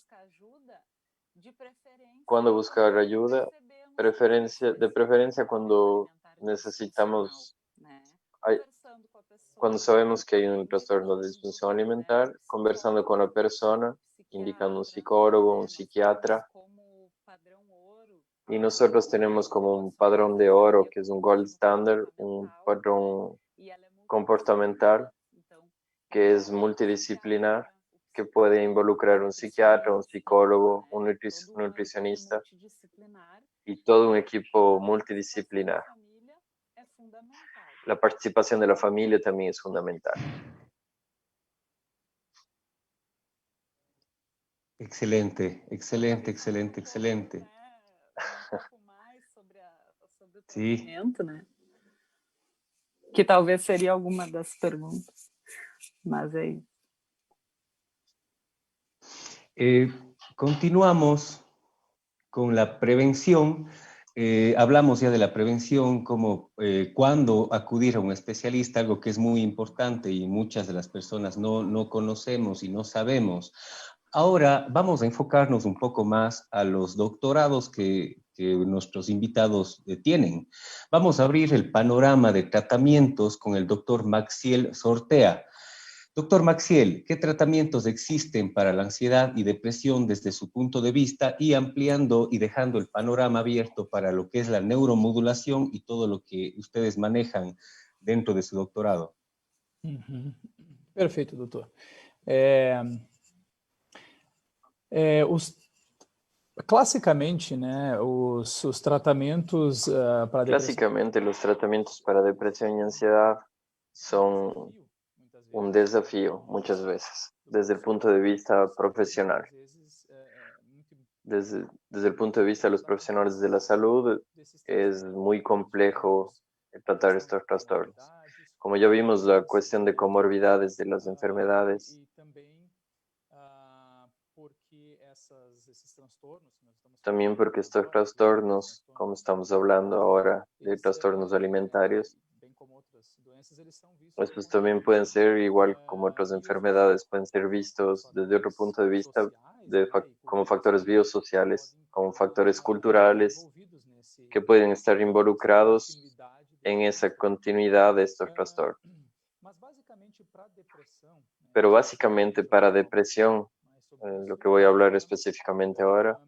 Cuando buscar ayuda, de preferencia cuando necesitamos, cuando sabemos que hay un trastorno de disfunción alimentar, conversando con la persona, indicando un psicólogo, un psiquiatra. Y nosotros tenemos como un padrón de oro, que es un gold standard, un patrón comportamental que es multidisciplinar, que puede involucrar un psiquiatra, un psicólogo, un nutricionista y todo un equipo multidisciplinar. La participación de la familia también es fundamental. Excelente, excelente, excelente, excelente. Sí. Que talvez seria alguma das perguntas, mas é isso. Continuamos con la prevención. Hablamos ya de la prevención, como cuándo acudir a un especialista, algo que es muy importante y muchas de las personas no conocemos y no sabemos. Ahora vamos a enfocarnos un poco más a los doctorados que nuestros invitados tienen. Vamos a abrir el panorama de tratamientos con el doctor Maxiel Sortea. Doctor Maxiel, ¿qué tratamientos existen para la ansiedad y depresión desde su punto de vista y ampliando y dejando el panorama abierto para lo que es la neuromodulación y todo lo que ustedes manejan dentro de su doctorado? Perfeito, doutor. Classicamente, né, os tratamentos para depressão... Clásicamente, los tratamientos para depresión y ansiedad son un desafío muchas veces, desde el punto de vista profesional. Desde el punto de vista de los profesionales de la salud, es muy complejo tratar estos trastornos. Como ya vimos, la cuestión de comorbidades de las enfermedades. También porque estos trastornos, como estamos hablando ahora de trastornos alimentarios, estos también pueden ser, igual como otras enfermedades, pueden ser vistos desde otro punto de vista como factores biosociales, como factores culturales que pueden estar involucrados en esa continuidad de estos trastornos. Pero básicamente para depresión, lo que voy a hablar específicamente ahora,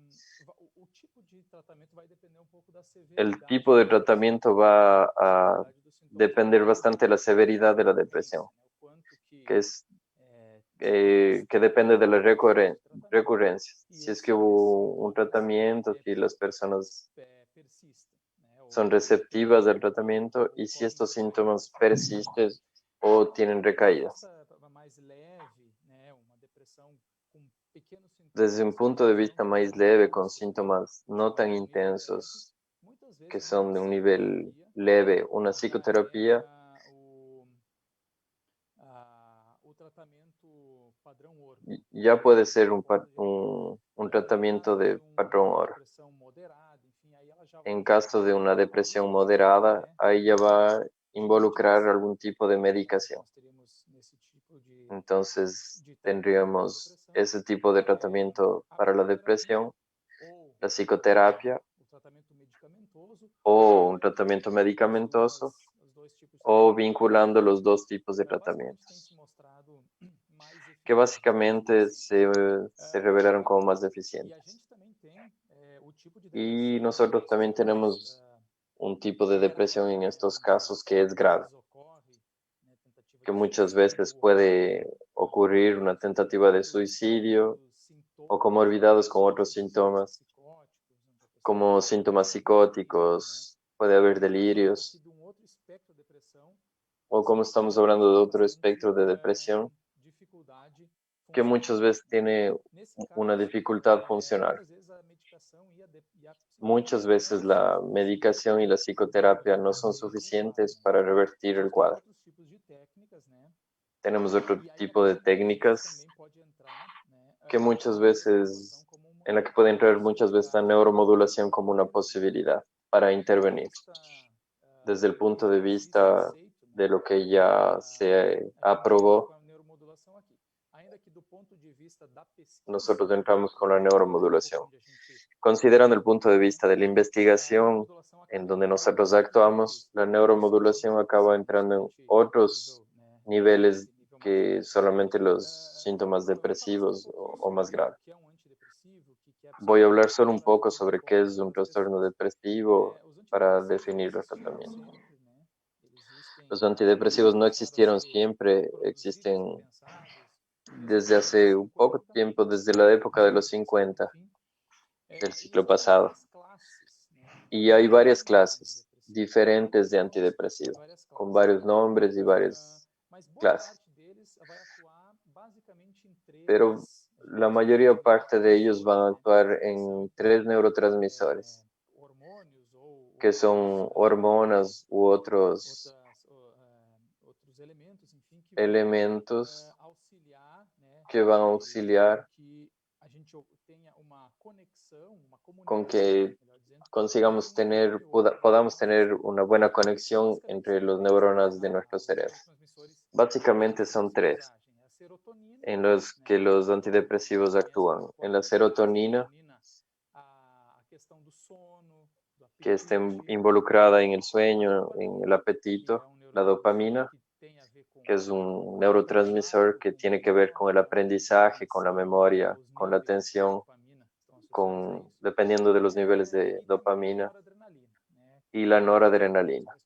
el tipo de tratamiento va a depender bastante de la severidad de la depresión, que depende de la recurrencia. Si es que hubo un tratamiento, si las personas son receptivas al tratamiento y si estos síntomas persisten o tienen recaídas. Desde un punto de vista más leve, con síntomas no tan intensos, que son de un nivel leve, una psicoterapia ya puede ser un tratamiento de patrón hora. En caso de una depresión moderada, ahí ya va a involucrar algún tipo de medicación. Entonces, tendríamos ese tipo de tratamiento para la depresión, la psicoterapia, o un tratamiento medicamentoso, o vinculando los dos tipos de tratamientos, que básicamente se revelaron como más eficientes. Y nosotros también tenemos un tipo de depresión en estos casos que es grave, que muchas veces puede ocurrir una tentativa de suicidio o comorbidados con otros síntomas, como síntomas psicóticos, puede haber delirios, o como estamos hablando de otro espectro de depresión, que muchas veces tiene una dificultad funcional. Muchas veces la medicación y la psicoterapia no son suficientes para revertir el cuadro. Tenemos otro tipo de técnicas que muchas veces, en la que puede entrar muchas veces la neuromodulación como una posibilidad para intervenir. Desde el punto de vista de lo que ya se aprobó, nosotros entramos con la neuromodulación. Considerando el punto de vista de la investigación en donde nosotros actuamos, la neuromodulación acaba entrando en otros niveles que solamente los síntomas depresivos o más graves. Voy a hablar solo un poco sobre qué es un trastorno depresivo para definir los tratamientos. Los antidepresivos no existieron siempre, existen desde hace un poco tiempo, desde la época de los 50 del siglo pasado. Y hay varias clases diferentes de antidepresivos, con varios nombres y varias clases. Pero la mayoría parte de ellos van a actuar en 3 neurotransmisores, que son hormonas u otros elementos que van a auxiliar con que podamos tener una buena conexión entre las neuronas de nuestro cerebro. Básicamente son 3 en los que los antidepresivos actúan. En la serotonina, que está involucrada en el sueño, en el apetito, la dopamina, que es un neurotransmisor que tiene que ver con el aprendizaje, con la memoria, con la atención, dependiendo de los niveles de dopamina, y la noradrenalina,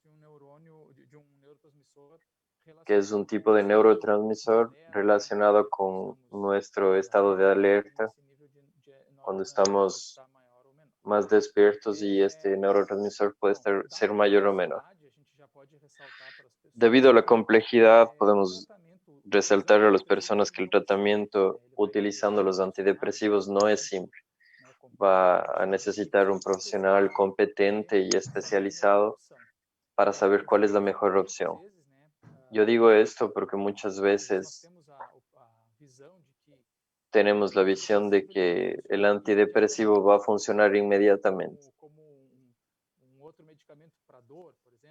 que es un tipo de neurotransmisor relacionado con nuestro estado de alerta cuando estamos más despiertos, y este neurotransmisor puede ser mayor o menor. Debido a la complejidad, podemos resaltar a las personas que el tratamiento utilizando los antidepresivos no es simple. Va a necesitar un profesional competente y especializado para saber cuál es la mejor opción. Yo digo esto porque muchas veces tenemos la visión de que el antidepresivo va a funcionar inmediatamente,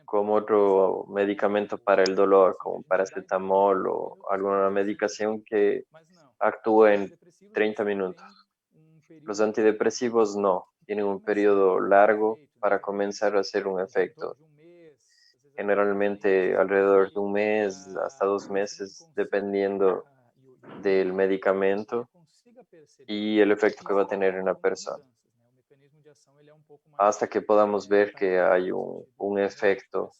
como otro medicamento para el dolor, como paracetamol o alguna medicación que actúa en 30 minutos. Los antidepresivos no, tienen un periodo largo para comenzar a hacer un efecto. Generalmente alrededor de un mes hasta 2 meses, dependiendo del medicamento y el efecto que va a tener en la persona, hasta que podamos ver que hay un efecto.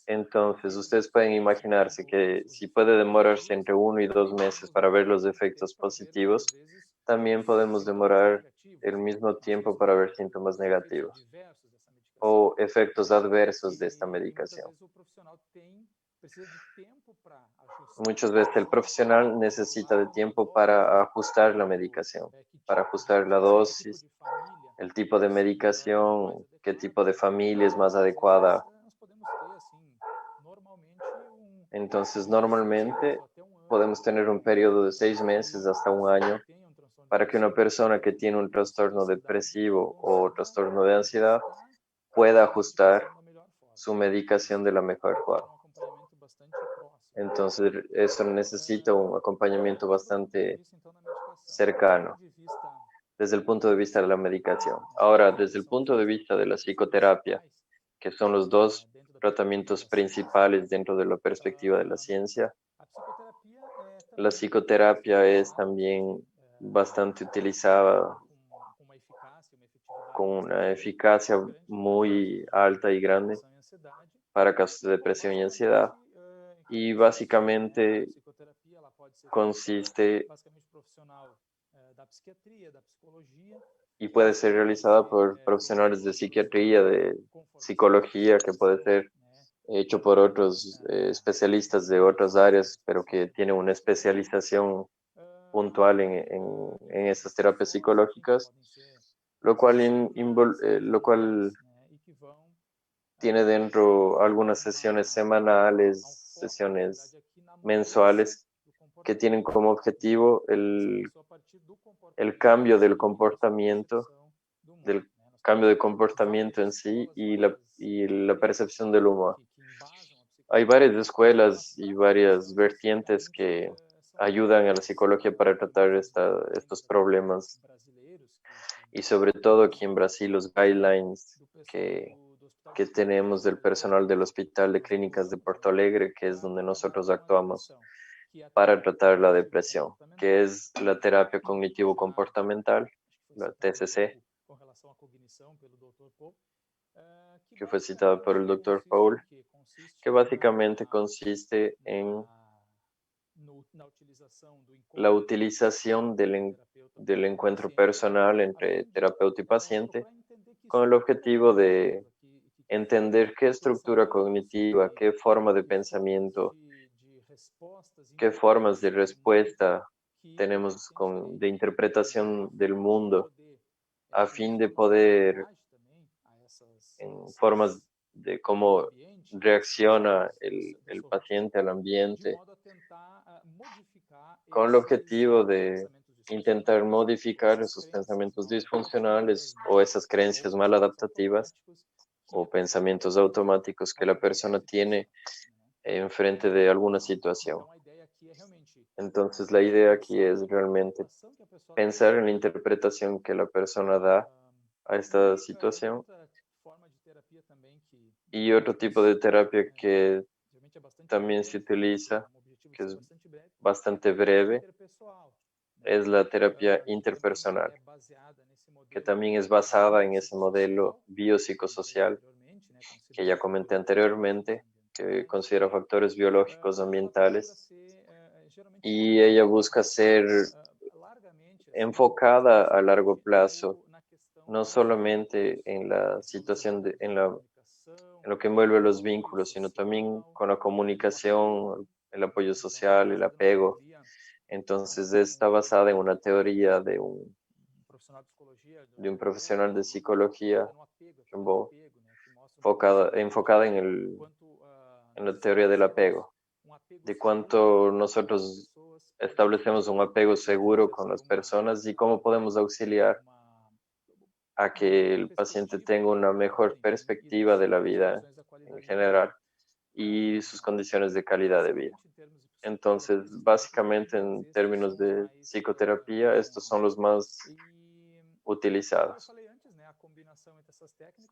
Entonces, ustedes pueden imaginarse que si puede demorarse entre 1 y 2 meses para ver los efectos positivos, también podemos demorar el mismo tiempo para ver síntomas negativos o efectos adversos de esta medicación. Muchas veces el profesional necesita de tiempo para ajustar la medicación, para ajustar la dosis, el tipo de medicación, qué tipo de familia es más adecuada. Entonces, normalmente podemos tener un periodo de 6 meses hasta un año para que una persona que tiene un trastorno depresivo o trastorno de ansiedad pueda ajustar su medicación de la mejor forma. Entonces, eso necesita un acompañamiento bastante cercano desde el punto de vista de la medicación. Ahora, desde el punto de vista de la psicoterapia, que son los dos tratamientos principales dentro de la perspectiva de la ciencia, la psicoterapia es también bastante utilizada con una eficacia muy alta y grande para casos de depresión y ansiedad. Y básicamente consiste y puede ser realizada por profesionales de psiquiatría, de psicología, que puede ser hecho por otros especialistas de otras áreas, pero que tienen una especialización puntual en estas terapias psicológicas, lo cual tiene dentro algunas sesiones semanales, sesiones mensuales, que tienen como objetivo el cambio del comportamiento en sí y la percepción del humor. Hay varias escuelas y varias vertientes que ayudan a la psicología para tratar estos problemas. Y sobre todo aquí en Brasil, los guidelines que tenemos del personal del Hospital de Clínicas de Porto Alegre, que es donde nosotros actuamos para tratar la depresión, que es la terapia cognitivo-comportamental, la TCC, que fue citada por el Dr. Paul, que básicamente consiste en la utilización del encuentro personal entre terapeuta y paciente con el objetivo de entender qué estructura cognitiva, qué forma de pensamiento, qué formas de respuesta tenemos de interpretación del mundo, a fin de poder, en formas de cómo reacciona el paciente al ambiente, con el objetivo de intentar modificar esos pensamientos disfuncionales o esas creencias maladaptativas o pensamientos automáticos que la persona tiene enfrente de alguna situación. Entonces, la idea aquí es realmente pensar en la interpretación que la persona da a esta situación. Y otro tipo de terapia que también se utiliza, que es bastante breve, es la terapia interpersonal, que también es basada en ese modelo biopsicosocial que ya comenté anteriormente, que considera factores biológicos ambientales, y ella busca ser enfocada a largo plazo, no solamente en la situación, en lo que envuelve los vínculos, sino también con la comunicación, el apoyo social, el apego. Entonces está basada en una teoría de un profesional de psicología, enfocada en la teoría del apego, de cuánto nosotros establecemos un apego seguro con las personas y cómo podemos auxiliar a que el paciente tenga una mejor perspectiva de la vida en general y sus condiciones de calidad de vida. Entonces, básicamente en términos de psicoterapia, estos son los más utilizados.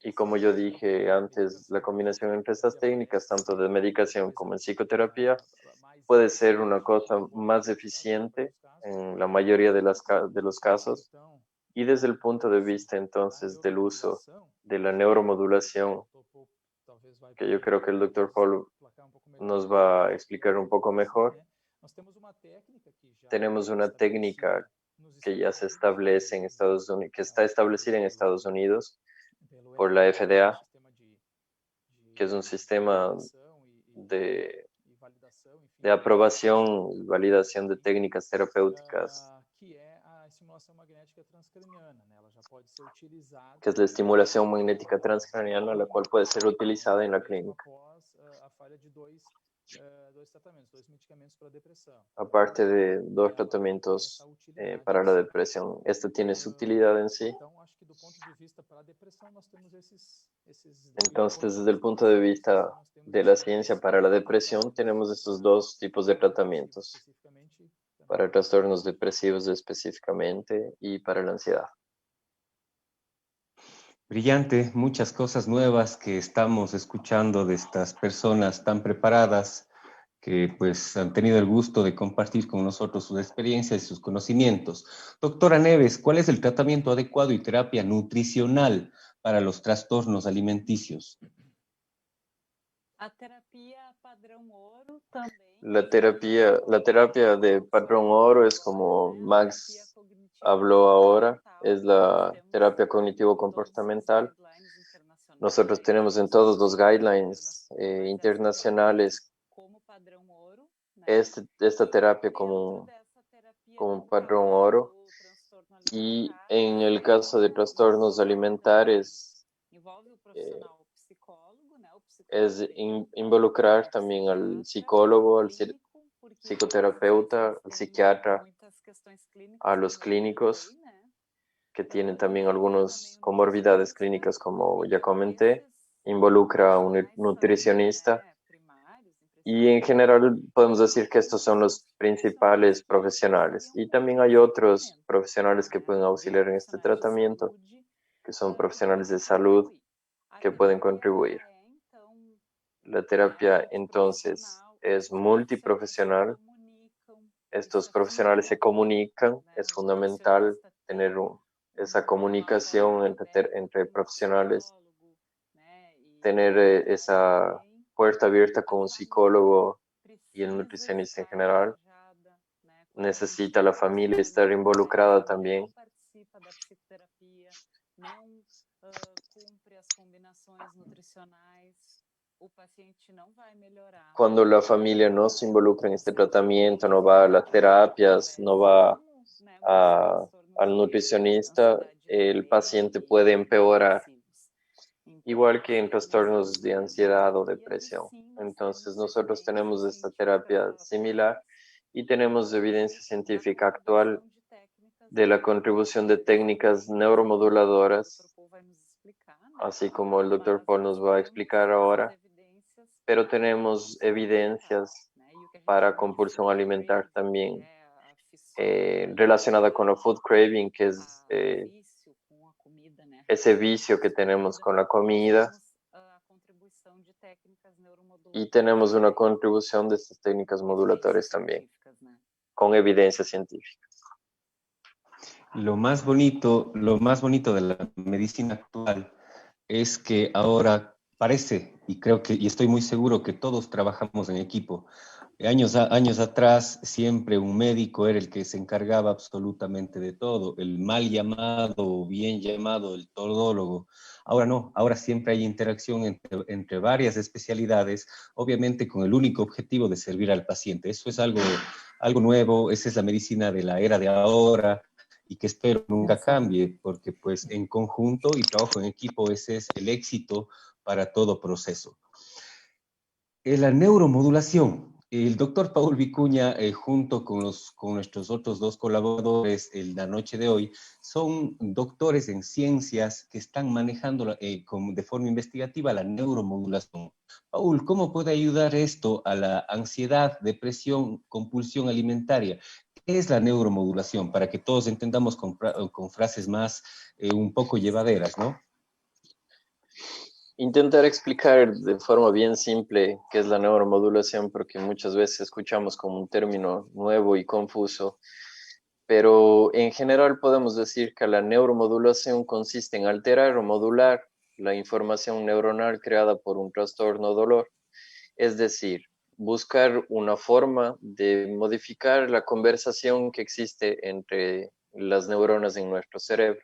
Y como yo dije antes, la combinación entre estas técnicas, tanto de medicación como en psicoterapia, puede ser una cosa más eficiente en la mayoría de los casos. Y desde el punto de vista entonces del uso de la neuromodulación, que yo creo que el Dr. Paul nos va a explicar un poco mejor, tenemos una técnica que ya se establece en Estados Unidos, que está establecida en Estados Unidos por la FDA, que es un sistema de aprobación y validación de técnicas terapéuticas, que es la estimulación magnética transcraniana, la cual puede ser utilizada en la clínica. aparte de 2 tratamientos para la depresión. Esta tiene su utilidad en sí. Entonces, desde el punto de vista de la ciencia para la depresión, tenemos estos 2 tipos de tratamientos, para trastornos depresivos específicamente y para la ansiedad. Brillante, muchas cosas nuevas que estamos escuchando de estas personas tan preparadas que pues han tenido el gusto de compartir con nosotros sus experiencias y sus conocimientos. Doctora Neves, ¿cuál es el tratamiento adecuado y terapia nutricional para los trastornos alimenticios? La terapia padrón oro también. La terapia de patrón oro es como Max habló ahora, es la terapia cognitivo-comportamental. Nosotros tenemos en todos los guidelines internacionales esta terapia como un patrón oro. Y en el caso de trastornos alimentares, es involucrar también al psicólogo, al psicoterapeuta, al psiquiatra, a los clínicos que tienen también algunas comorbidades clínicas, como ya comenté, involucra a un nutricionista. Y en general podemos decir que estos son los principales profesionales. Y también hay otros profesionales que pueden auxiliar en este tratamiento, que son profesionales de salud que pueden contribuir. La terapia entonces es multiprofesional. Estos profesionales se comunican, es fundamental tener esa comunicación entre profesionales, tener esa puerta abierta con un psicólogo y el nutricionista en general. Necesita la familia estar involucrada también. Cuando la familia no se involucra en este tratamiento, no va a las terapias, no va al nutricionista, el paciente puede empeorar, igual que en trastornos de ansiedad o depresión. Entonces nosotros tenemos esta terapia similar y tenemos evidencia científica actual de la contribución de técnicas neuromoduladoras, así como el doctor Paul nos va a explicar ahora, pero tenemos evidencias para compulsión alimentar también relacionada con la food craving, que es ese vicio que tenemos con la comida, y tenemos una contribución de estas técnicas modulatorias también, con evidencia científica. Lo más bonito de la medicina actual es que ahora parece, y estoy muy seguro que todos trabajamos en equipo. Años atrás siempre un médico era el que se encargaba absolutamente de todo, el mal llamado o bien llamado el todólogo. Ahora no, ahora siempre hay interacción entre varias especialidades, obviamente con el único objetivo de servir al paciente. Eso es algo nuevo, esa es la medicina de la era de ahora, y que espero nunca cambie, porque pues en conjunto y trabajo en equipo ese es el éxito para todo proceso. La neuromodulación. El doctor Paul Vicuña, junto con nuestros otros 2 colaboradores la noche de hoy, son doctores en ciencias que están manejando de forma investigativa la neuromodulación. Paul, ¿cómo puede ayudar esto a la ansiedad, depresión, compulsión alimentaria? ¿Qué es la neuromodulación? Para que todos entendamos con frases más un poco llevaderas, ¿no? Intentar explicar de forma bien simple qué es la neuromodulación, porque muchas veces escuchamos como un término nuevo y confuso, pero en general podemos decir que la neuromodulación consiste en alterar o modular la información neuronal creada por un trastorno o dolor, es decir, buscar una forma de modificar la conversación que existe entre las neuronas en nuestro cerebro.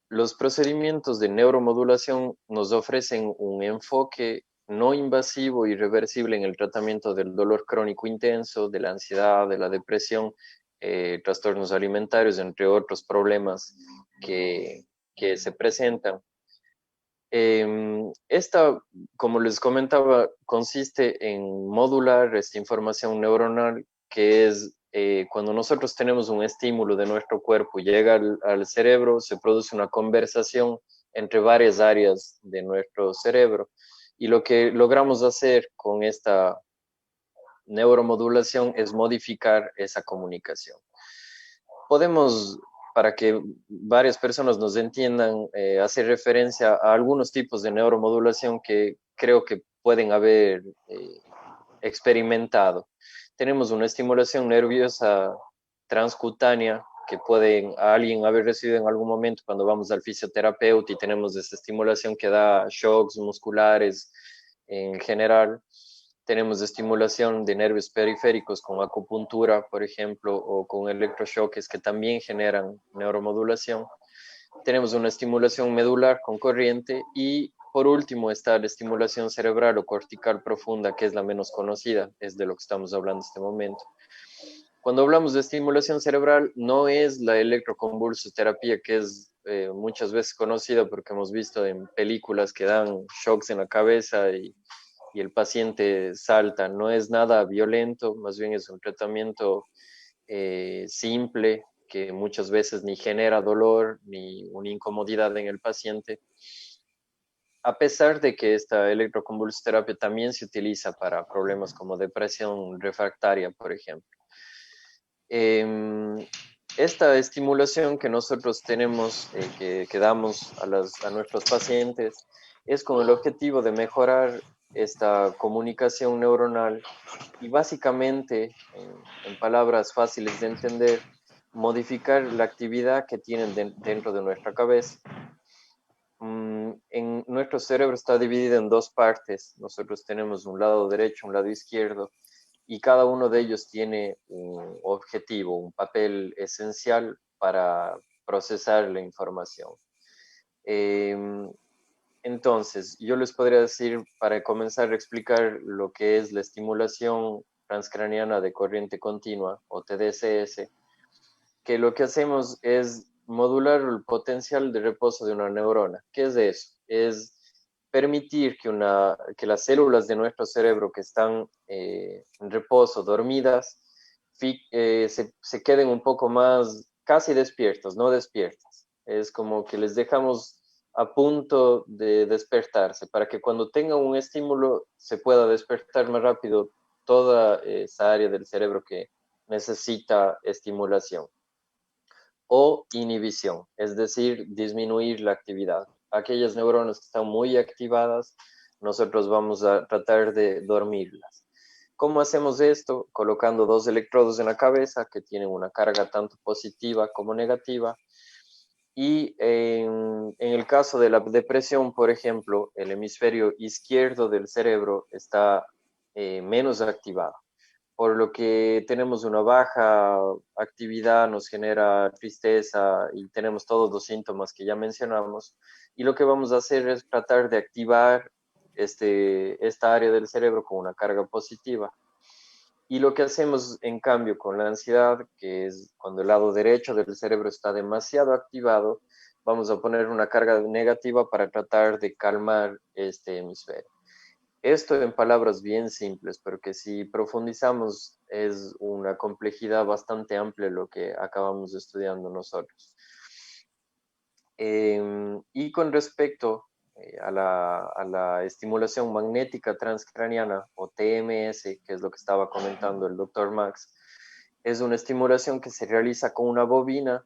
Los procedimientos de neuromodulación nos ofrecen un enfoque no invasivo y reversible en el tratamiento del dolor crónico intenso, de la ansiedad, de la depresión, trastornos alimentarios, entre otros problemas que se presentan. Esta, como les comentaba, consiste en modular esta información neuronal, que es cuando nosotros tenemos un estímulo de nuestro cuerpo, llega al cerebro, se produce una conversación entre varias áreas de nuestro cerebro. Y lo que logramos hacer con esta neuromodulación es modificar esa comunicación. Podemos, para que varias personas nos entiendan, hacer referencia a algunos tipos de neuromodulación que creo que pueden haber experimentado. Tenemos una estimulación nerviosa transcutánea que puede alguien haber recibido en algún momento cuando vamos al fisioterapeuta y tenemos esa estimulación que da shocks musculares en general. Tenemos estimulación de nervios periféricos con acupuntura, por ejemplo, o con electrochoques que también generan neuromodulación. Tenemos una estimulación medular con corriente y por último está la estimulación cerebral o cortical profunda, que es la menos conocida, es de lo que estamos hablando en este momento. Cuando hablamos de estimulación cerebral, no es la electroconvulsoterapia, que es muchas veces conocida porque hemos visto en películas que dan shocks en la cabeza y el paciente salta. No es nada violento, más bien es un tratamiento simple, que muchas veces ni genera dolor ni una incomodidad en el paciente, a pesar de que esta electroconvulsoterapia también se utiliza para problemas como depresión refractaria, por ejemplo. Esta estimulación que nosotros tenemos, que damos a nuestros pacientes, es con el objetivo de mejorar esta comunicación neuronal y básicamente, en palabras fáciles de entender, modificar la actividad que tienen dentro de nuestra cabeza. En nuestro cerebro está dividido en dos partes. Nosotros tenemos un lado derecho, un lado izquierdo, y cada uno de ellos tiene un objetivo, un papel esencial para procesar la información. Entonces, yo les podría decir, para comenzar a explicar lo que es la estimulación transcraniana de corriente continua, o TDCS, que lo que hacemos es modular el potencial de reposo de una neurona. ¿Qué es eso? Es permitir que las células de nuestro cerebro que están en reposo, dormidas, se queden un poco más casi despiertas, no despiertas. Es como que les dejamos a punto de despertarse para que cuando tengan un estímulo se pueda despertar más rápido toda esa área del cerebro que necesita estimulación. O inhibición, es decir, disminuir la actividad. Aquellas neuronas que están muy activadas, nosotros vamos a tratar de dormirlas. ¿Cómo hacemos esto? Colocando dos electrodos en la cabeza que tienen una carga tanto positiva como negativa. Y en el caso de la depresión, por ejemplo, el hemisferio izquierdo del cerebro está menos activado, por lo que tenemos una baja actividad, nos genera tristeza y tenemos todos los síntomas que ya mencionamos. Y lo que vamos a hacer es tratar de activar esta área del cerebro con una carga positiva. Y lo que hacemos en cambio con la ansiedad, que es cuando el lado derecho del cerebro está demasiado activado, vamos a poner una carga negativa para tratar de calmar este hemisferio. Esto en palabras bien simples, porque si profundizamos es una complejidad bastante amplia lo que acabamos estudiando nosotros. Y con respecto a la estimulación magnética transcraniana, o TMS, que es lo que estaba comentando el doctor Max, es una estimulación que se realiza con una bobina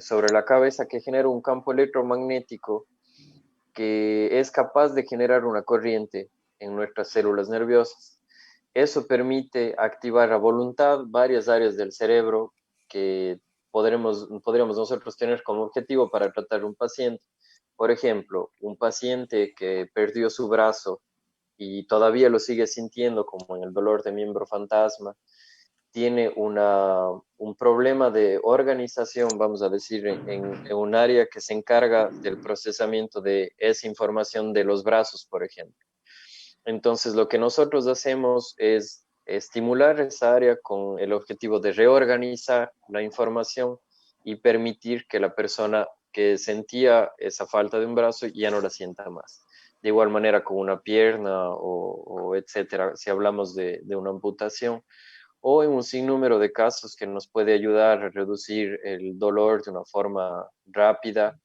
sobre la cabeza que genera un campo electromagnético que es capaz de generar una corriente en nuestras células nerviosas. Eso permite activar a voluntad varias áreas del cerebro que podríamos nosotros tener como objetivo para tratar un paciente. Por ejemplo, un paciente que perdió su brazo y todavía lo sigue sintiendo, como en el dolor de miembro fantasma, tiene un problema de organización, vamos a decir, en un área que se encarga del procesamiento de esa información de los brazos, por ejemplo. Entonces, lo que nosotros hacemos es estimular esa área con el objetivo de reorganizar la información y permitir que la persona que sentía esa falta de un brazo ya no la sienta más. De igual manera con una pierna o etcétera, si hablamos de una amputación, o en un sinnúmero de casos que nos puede ayudar a reducir el dolor de una forma rápida,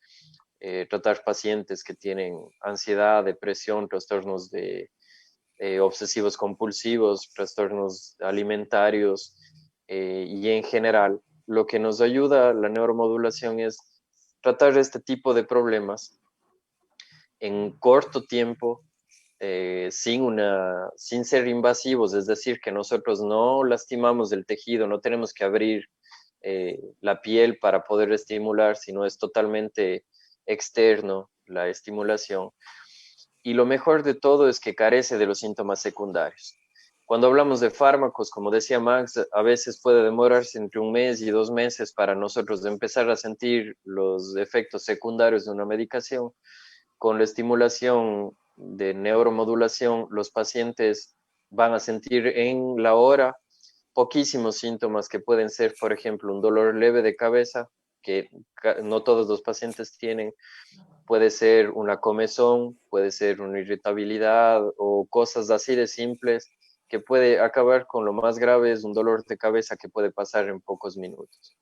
tratar pacientes que tienen ansiedad, depresión, trastornos obsesivos compulsivos, trastornos alimentarios y en general. Lo que nos ayuda la neuromodulación es tratar este tipo de problemas en corto tiempo, sin ser invasivos, es decir, que nosotros no lastimamos el tejido, no tenemos que abrir la piel para poder estimular, sino es totalmente externo la estimulación. Y lo mejor de todo es que carece de los síntomas secundarios. Cuando hablamos de fármacos, como decía Max, a veces puede demorarse entre 1 mes y 2 meses para nosotros empezar a sentir los efectos secundarios de una medicación. Con la estimulación de neuromodulación, los pacientes van a sentir en la hora poquísimos síntomas que pueden ser, por ejemplo, un dolor leve de cabeza, que no todos los pacientes tienen, puede ser una comezón, puede ser una irritabilidad o cosas así de simples que puede acabar con lo más grave, es un dolor de cabeza que puede pasar en pocos minutos.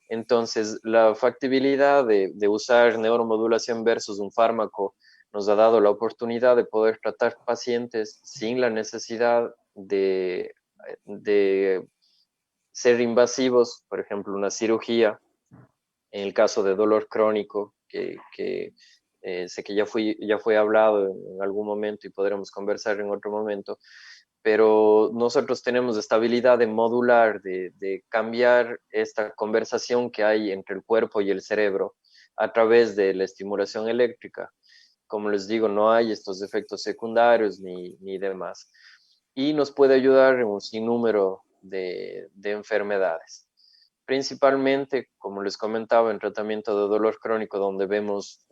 Entonces, la factibilidad de usar neuromodulación versus un fármaco nos ha dado la oportunidad de poder tratar pacientes sin la necesidad de ser invasivos, por ejemplo, una cirugía, en el caso de dolor crónico, que sé que ya fue hablado en algún momento y podremos conversar en otro momento, pero nosotros tenemos esta habilidad de modular, de cambiar esta conversación que hay entre el cuerpo y el cerebro a través de la estimulación eléctrica. Como les digo, no hay estos efectos secundarios ni demás. Y nos puede ayudar en un sinnúmero de enfermedades. Principalmente, como les comentaba, en tratamiento de dolor crónico, donde vemos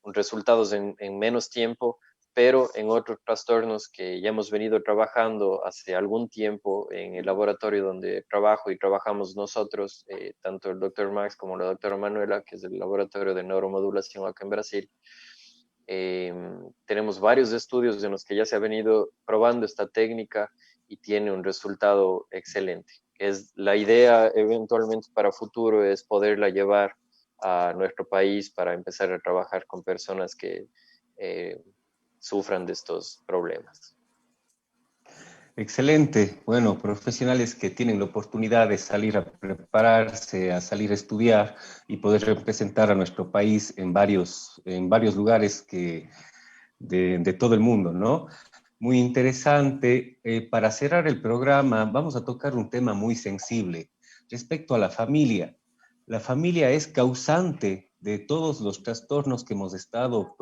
resultados en menos tiempo, pero en otros trastornos que ya hemos venido trabajando hace algún tiempo en el laboratorio donde trabajo y trabajamos nosotros, tanto el doctor Max como la doctora Manuela, que es el laboratorio de neuromodulación acá en Brasil. Tenemos varios estudios en los que ya se ha venido probando esta técnica y tiene un resultado excelente. La idea eventualmente para futuro es poderla llevar a nuestro país para empezar a trabajar con personas que sufran de estos problemas. Excelente. Bueno, profesionales que tienen la oportunidad de salir a prepararse, a salir a estudiar y poder representar a nuestro país en varios lugares de todo el mundo, ¿no? Muy interesante. Para cerrar el programa, vamos a tocar un tema muy sensible respecto a la familia. La familia es causante de todos los trastornos que hemos estado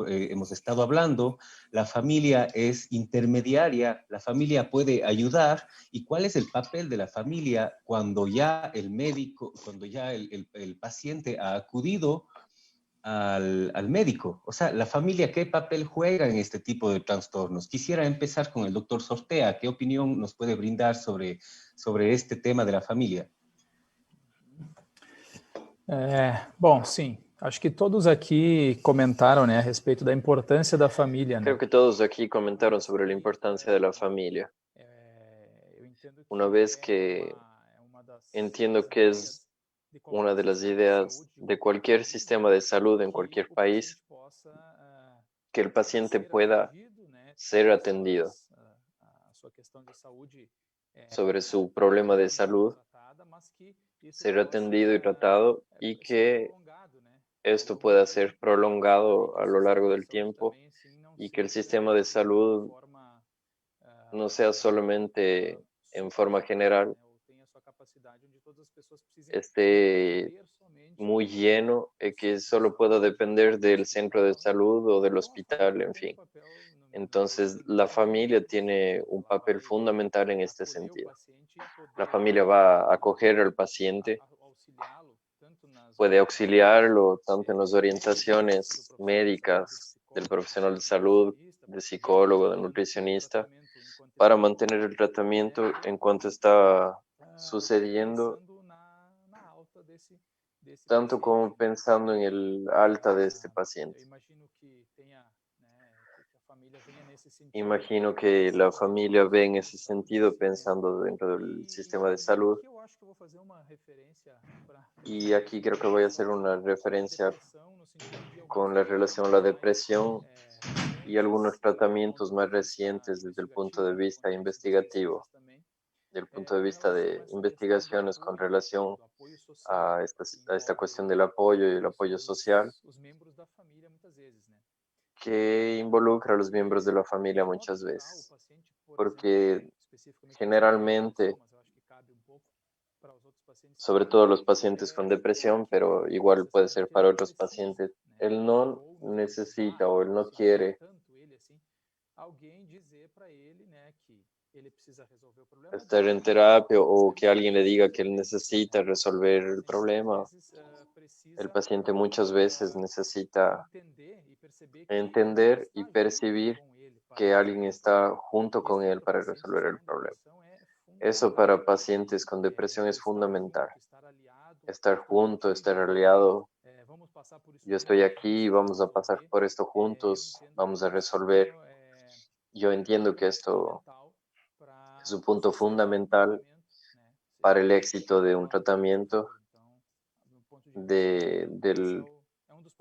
hablando. La familia es intermediaria, la familia puede ayudar. ¿Y cuál es el papel de la familia cuando ya el médico, cuando ya el paciente ha acudido al médico? O sea, la familia, ¿qué papel juega en este tipo de trastornos? Quisiera empezar con el doctor Sortea. ¿Qué opinión nos puede brindar sobre este tema de la familia? Bom, sim. Acho que todos aqui comentaram, né, a respeito da importância da família. Creo que todos aquí comentaron sobre la importancia de la familia. Una vez que entiendo que es una de las ideas de cualquier sistema de salud en cualquier país, que el paciente pueda ser atendido sobre su problema de salud, ser atendido y tratado, y que esto pueda ser prolongado a lo largo del tiempo y que el sistema de salud no sea solamente en forma general, esté muy lleno y que solo pueda depender del centro de salud o del hospital, en fin. Entonces, la familia tiene un papel fundamental en este sentido. La familia va a acoger al paciente, puede auxiliarlo tanto en las orientaciones médicas del profesional de salud, de psicólogo, de nutricionista, para mantener el tratamiento en cuanto está sucediendo tanto como pensando en el alta de este paciente. Imagino que la familia ve en ese sentido pensando dentro del sistema de salud. Y aquí creo que voy a hacer una referencia con la relación a la depresión y algunos tratamientos más recientes desde el punto de vista investigativo, desde el punto de vista de investigaciones con relación a esta cuestión del apoyo y el apoyo social, que involucra a los miembros de la familia muchas veces, porque generalmente, sobre todo los pacientes con depresión, pero igual puede ser para otros pacientes, él no necesita o él no quiere estar en terapia o que alguien le diga que él necesita resolver el problema. El paciente muchas veces necesita entender y percibir que alguien está junto con él para resolver el problema. Eso para pacientes con depresión es fundamental. Estar junto, estar aliado. Yo estoy aquí, vamos a pasar por esto juntos, vamos a resolver. Yo entiendo que esto es un punto fundamental para el éxito de un tratamiento de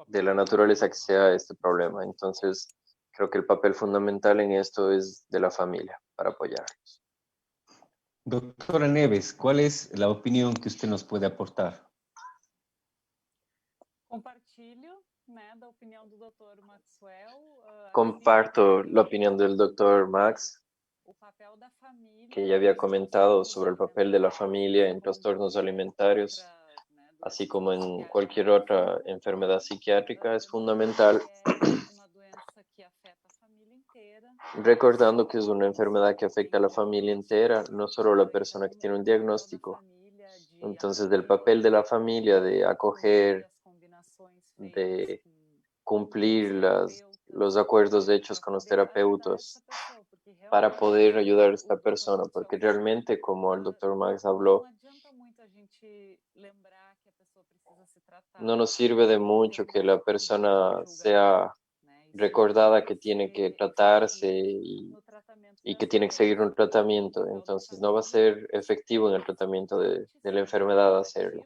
la naturaleza que sea este problema. Entonces, creo que el papel fundamental en esto es de la familia para apoyarlos. Doctora Neves, ¿cuál es la opinión que usted nos puede aportar? Comparto la opinión del doctor Max, que ya había comentado sobre el papel de la familia en trastornos alimentarios, así como en cualquier otra enfermedad psiquiátrica. Es fundamental, recordando que es una enfermedad que afecta a la familia entera, no solo a la persona que tiene un diagnóstico. Entonces, del papel de la familia de acoger, de cumplir los acuerdos hechos con los terapeutas para poder ayudar a esta persona, porque realmente, como el doctor Max habló, no nos sirve de mucho que la persona sea recordada que tiene que tratarse y que tiene que seguir un tratamiento. Entonces no va a ser efectivo en el tratamiento de la enfermedad hacerlo.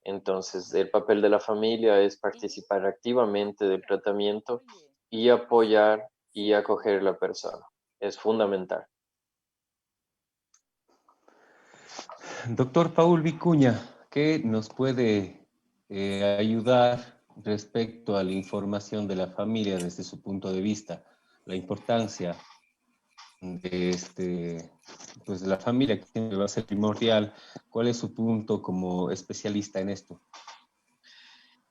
Entonces el papel de la familia es participar activamente del tratamiento y apoyar y acoger a la persona. Es fundamental. Doctor Paul Vicuña, ¿qué nos puede ayudar respecto a la información de la familia desde su punto de vista? La importancia de, pues de la familia, que siempre va a ser primordial. ¿Cuál es su punto como especialista en esto?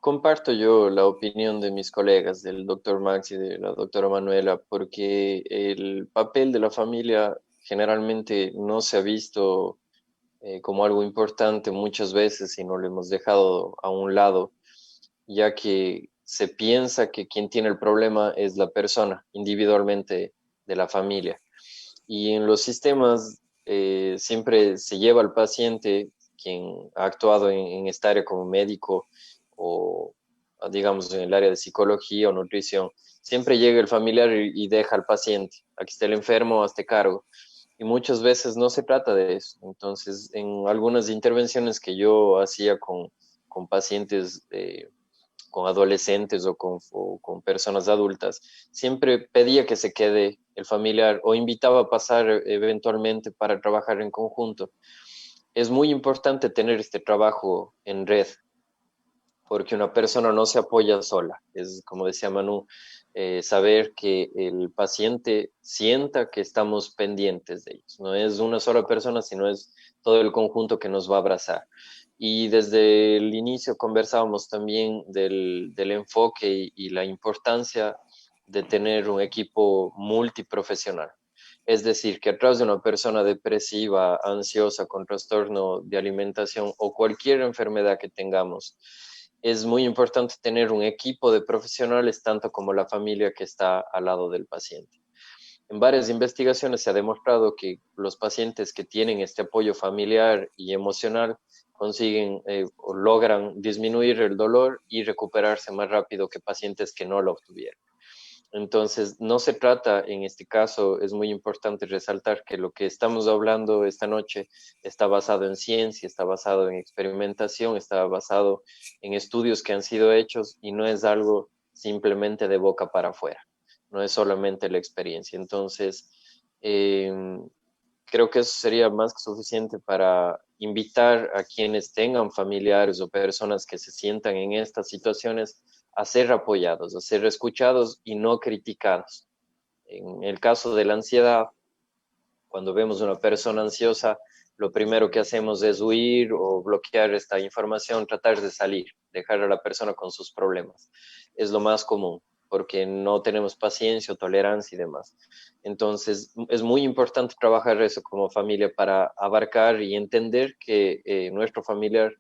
Comparto yo la opinión de mis colegas, del doctor Max y de la doctora Manuela, porque el papel de la familia generalmente no se ha visto como algo importante muchas veces y no lo hemos dejado a un lado, ya que se piensa que quien tiene el problema es la persona individualmente de la familia. Y en los sistemas siempre se lleva al paciente, quien ha actuado en esta área como médico o digamos en el área de psicología o nutrición, siempre llega el familiar y deja al paciente, aquí está el enfermo, hazte cargo. Y muchas veces no se trata de eso. Entonces, en algunas intervenciones que yo hacía con pacientes, con adolescentes o con personas adultas, siempre pedía que se quede el familiar o invitaba a pasar eventualmente para trabajar en conjunto. Es muy importante tener este trabajo en red, porque una persona no se apoya sola. Es como decía Manu, saber que el paciente sienta que estamos pendientes de ellos. No es una sola persona, sino es todo el conjunto que nos va a abrazar. Y desde el inicio conversábamos también del enfoque y la importancia de tener un equipo multiprofesional. Es decir, que atrás de una persona depresiva, ansiosa, con trastorno de alimentación o cualquier enfermedad que tengamos, es muy importante tener un equipo de profesionales, tanto como la familia que está al lado del paciente. En varias investigaciones se ha demostrado que los pacientes que tienen este apoyo familiar y emocional consiguen o logran disminuir el dolor y recuperarse más rápido que pacientes que no lo obtuvieron. Entonces, no se trata, en este caso, es muy importante resaltar que lo que estamos hablando esta noche está basado en ciencia, está basado en experimentación, está basado en estudios que han sido hechos y no es algo simplemente de boca para afuera, no es solamente la experiencia. Entonces, creo que eso sería más que suficiente para invitar a quienes tengan familiares o personas que se sientan en estas situaciones a ser apoyados, a ser escuchados y no criticados. En el caso de la ansiedad, cuando vemos una persona ansiosa, lo primero que hacemos es huir o bloquear esta información, tratar de salir, dejar a la persona con sus problemas. Es lo más común, porque no tenemos paciencia o tolerancia y demás. Entonces, es muy importante trabajar eso como familia para abarcar y entender que nuestro familiar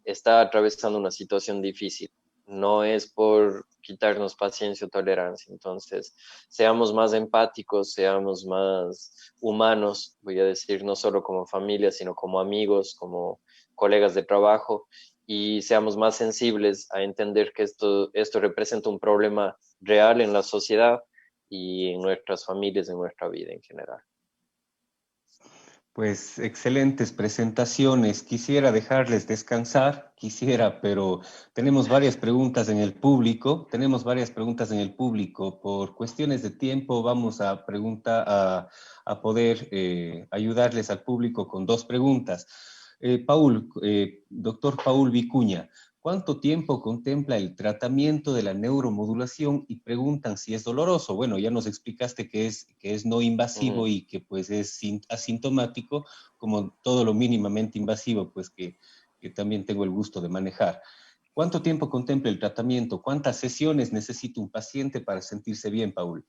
está atravesando una situación difícil. No es por quitarnos paciencia o tolerancia. Entonces, seamos más empáticos, seamos más humanos, voy a decir, no solo como familia, sino como amigos, como colegas de trabajo, y seamos más sensibles a entender que esto representa un problema real en la sociedad y en nuestras familias, en nuestra vida en general. Pues excelentes presentaciones. Quisiera dejarles descansar, pero tenemos varias preguntas en el público. Por cuestiones de tiempo vamos a poder ayudarles al público con dos preguntas. Doctor Paul Vicuña, ¿cuánto tiempo contempla el tratamiento de la neuromodulación? Y preguntan si es doloroso. Bueno, ya nos explicaste que es no invasivo y que pues es asintomático, como todo lo mínimamente invasivo, pues que también tengo el gusto de manejar. ¿Cuánto tiempo contempla el tratamiento? ¿Cuántas sesiones necesita un paciente para sentirse bien, Paul?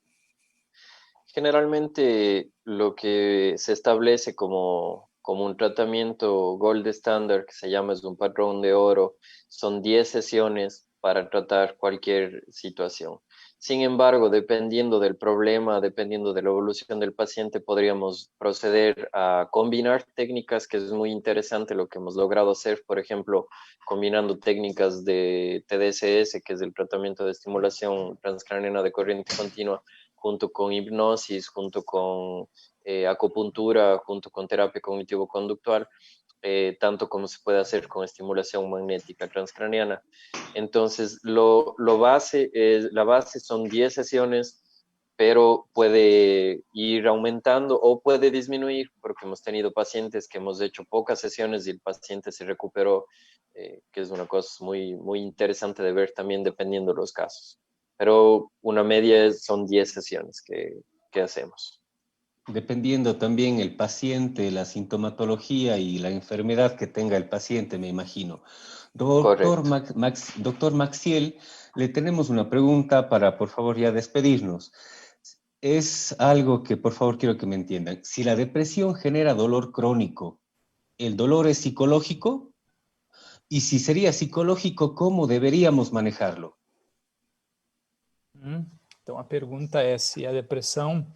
Generalmente lo que se establece como un tratamiento gold standard, que se llama, es un patrón de oro, son 10 sesiones para tratar cualquier situación. Sin embargo, dependiendo del problema, dependiendo de la evolución del paciente, podríamos proceder a combinar técnicas, que es muy interesante lo que hemos logrado hacer, por ejemplo, combinando técnicas de TDSS, que es el tratamiento de estimulación transcraniana de corriente continua, junto con hipnosis, junto con acupuntura, junto con terapia cognitivo-conductual, tanto como se puede hacer con estimulación magnética transcraniana. Entonces, la base son 10 sesiones, pero puede ir aumentando o puede disminuir, porque hemos tenido pacientes que hemos hecho pocas sesiones y el paciente se recuperó, que es una cosa muy, muy interesante de ver también dependiendo de los casos. Pero una media son 10 sesiones que hacemos. Dependiendo también el paciente, la sintomatología y la enfermedad que tenga el paciente, me imagino. Doctor Maxiel, le tenemos una pregunta para, por favor, ya despedirnos. Es algo que, por favor, quiero que me entiendan. Si la depresión genera dolor crónico, ¿el dolor es psicológico? Y si sería psicológico, ¿cómo deberíamos manejarlo? Então, a pergunta é se a depressão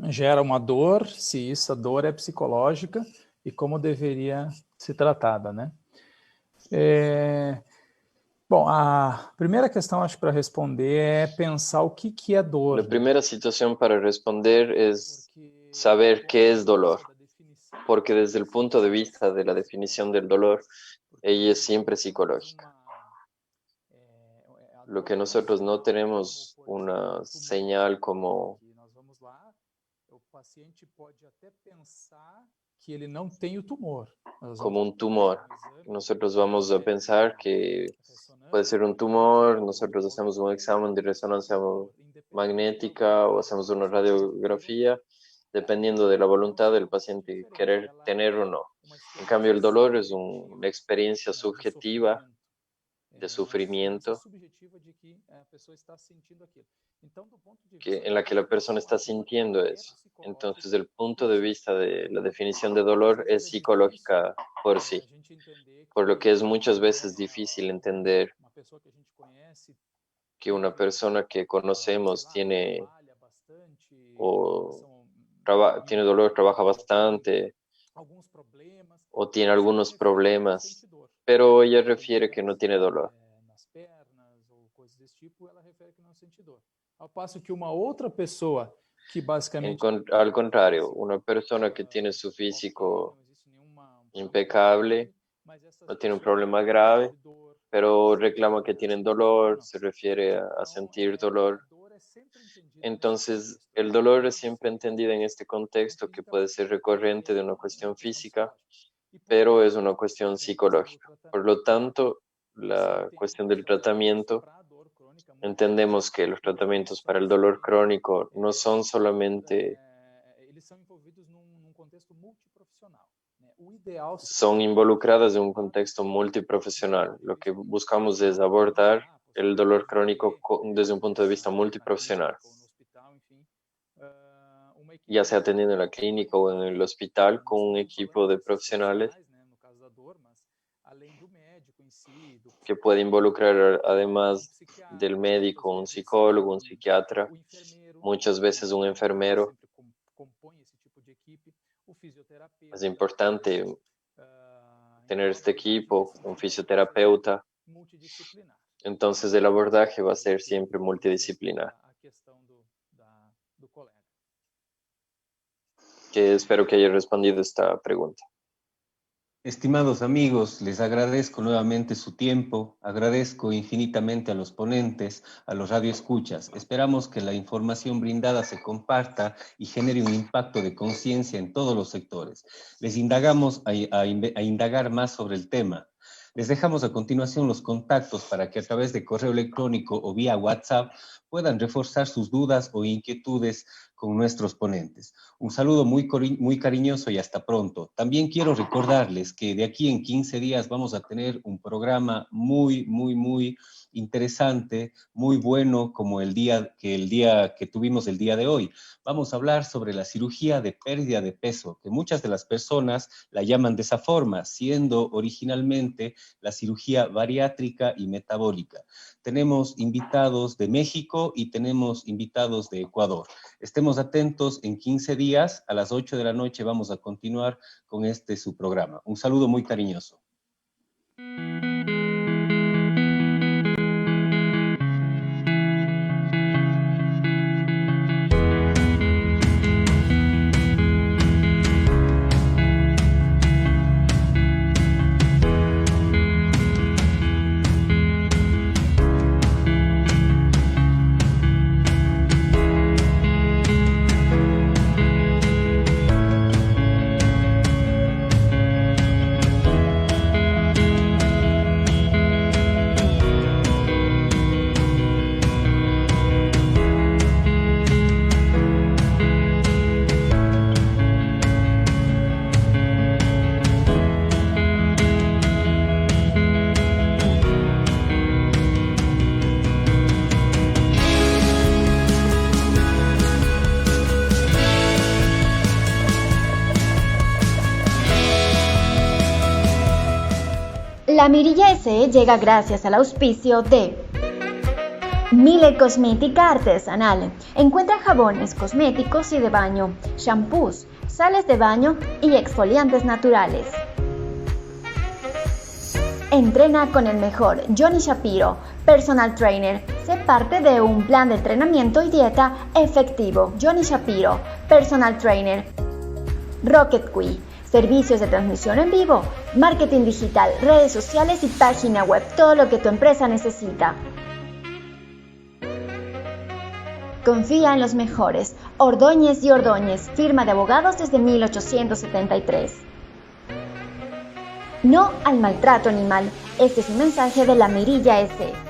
gera uma dor, se essa dor é psicológica e como deveria ser tratada, né? Bom, a primeira questão, acho, para responder é pensar o que é dor. La primera situación para responder es saber qué es dolor, porque desde el punto de vista de la definición del dolor, ella es siempre psicológica. Lo que nosotros no tenemos una señal como un tumor. Nosotros vamos a pensar que puede ser un tumor, nosotros hacemos un examen de resonancia magnética o hacemos una radiografía, dependiendo de la voluntad del paciente querer tener o no. En cambio, el dolor es una experiencia subjetiva de sufrimiento en la que la persona está sintiendo eso. Entonces, desde el punto de vista de la definición de dolor, es psicológica por sí, por lo que es muchas veces difícil entender que una persona que conocemos tiene dolor, trabaja bastante, o tiene algunos problemas, pero ella refiere que no tiene dolor. Nas pernas ou coisas desse tipo, ela refere que não sente dor. Ao passo que uma outra pessoa que basicamente... Al contrario, una persona que tiene su físico impecable, no tiene un problema grave, pero reclama que tienen dolor, se refiere a sentir dolor. Entonces, el dolor es siempre entendido en este contexto que puede ser recurrente de una cuestión física, pero es una cuestión psicológica. Por lo tanto, la cuestión del tratamiento, entendemos que los tratamientos para el dolor crónico no son solamente... son involucradas en un contexto multiprofesional. Lo que buscamos es abordar el dolor crónico desde un punto de vista multiprofesional, ya sea atendiendo en la clínica o en el hospital con un equipo de profesionales que puede involucrar, además del médico, un psicólogo, un psiquiatra, muchas veces un enfermero. Es importante tener este equipo, un fisioterapeuta. Entonces el abordaje va a ser siempre multidisciplinar. Que espero que haya respondido esta pregunta. Estimados amigos, les agradezco nuevamente su tiempo, agradezco infinitamente a los ponentes, a los radioescuchas. Esperamos que la información brindada se comparta y genere un impacto de conciencia en todos los sectores. Les indagamos a indagar más sobre el tema. Les dejamos a continuación los contactos para que a través de correo electrónico o vía WhatsApp puedan reforzar sus dudas o inquietudes con nuestros ponentes. Un saludo muy cariñoso y hasta pronto. También quiero recordarles que de aquí en 15 días vamos a tener un programa muy interesante, muy bueno, como el día que tuvimos el día de hoy. Vamos a hablar sobre la cirugía de pérdida de peso, que muchas de las personas la llaman de esa forma, siendo originalmente la cirugía bariátrica y metabólica. Tenemos invitados de México y tenemos invitados de Ecuador. Estemos atentos, en 15 días a las 8 de la noche vamos a continuar con su programa. Un saludo muy cariñoso. La Mirilla SE llega gracias al auspicio de Mille Cosmética Artesanal. Encuentra jabones, cosméticos y de baño, shampoos, sales de baño y exfoliantes naturales. Entrena con el mejor Johnny Shapiro, personal trainer. Sé parte de un plan de entrenamiento y dieta efectivo. Johnny Shapiro, personal trainer. Rocket Qui. Servicios de transmisión en vivo, marketing digital, redes sociales y página web, todo lo que tu empresa necesita. Confía en los mejores. Ordóñez y Ordóñez, firma de abogados desde 1873. No al maltrato animal. Este es un mensaje de la Mirilla SE.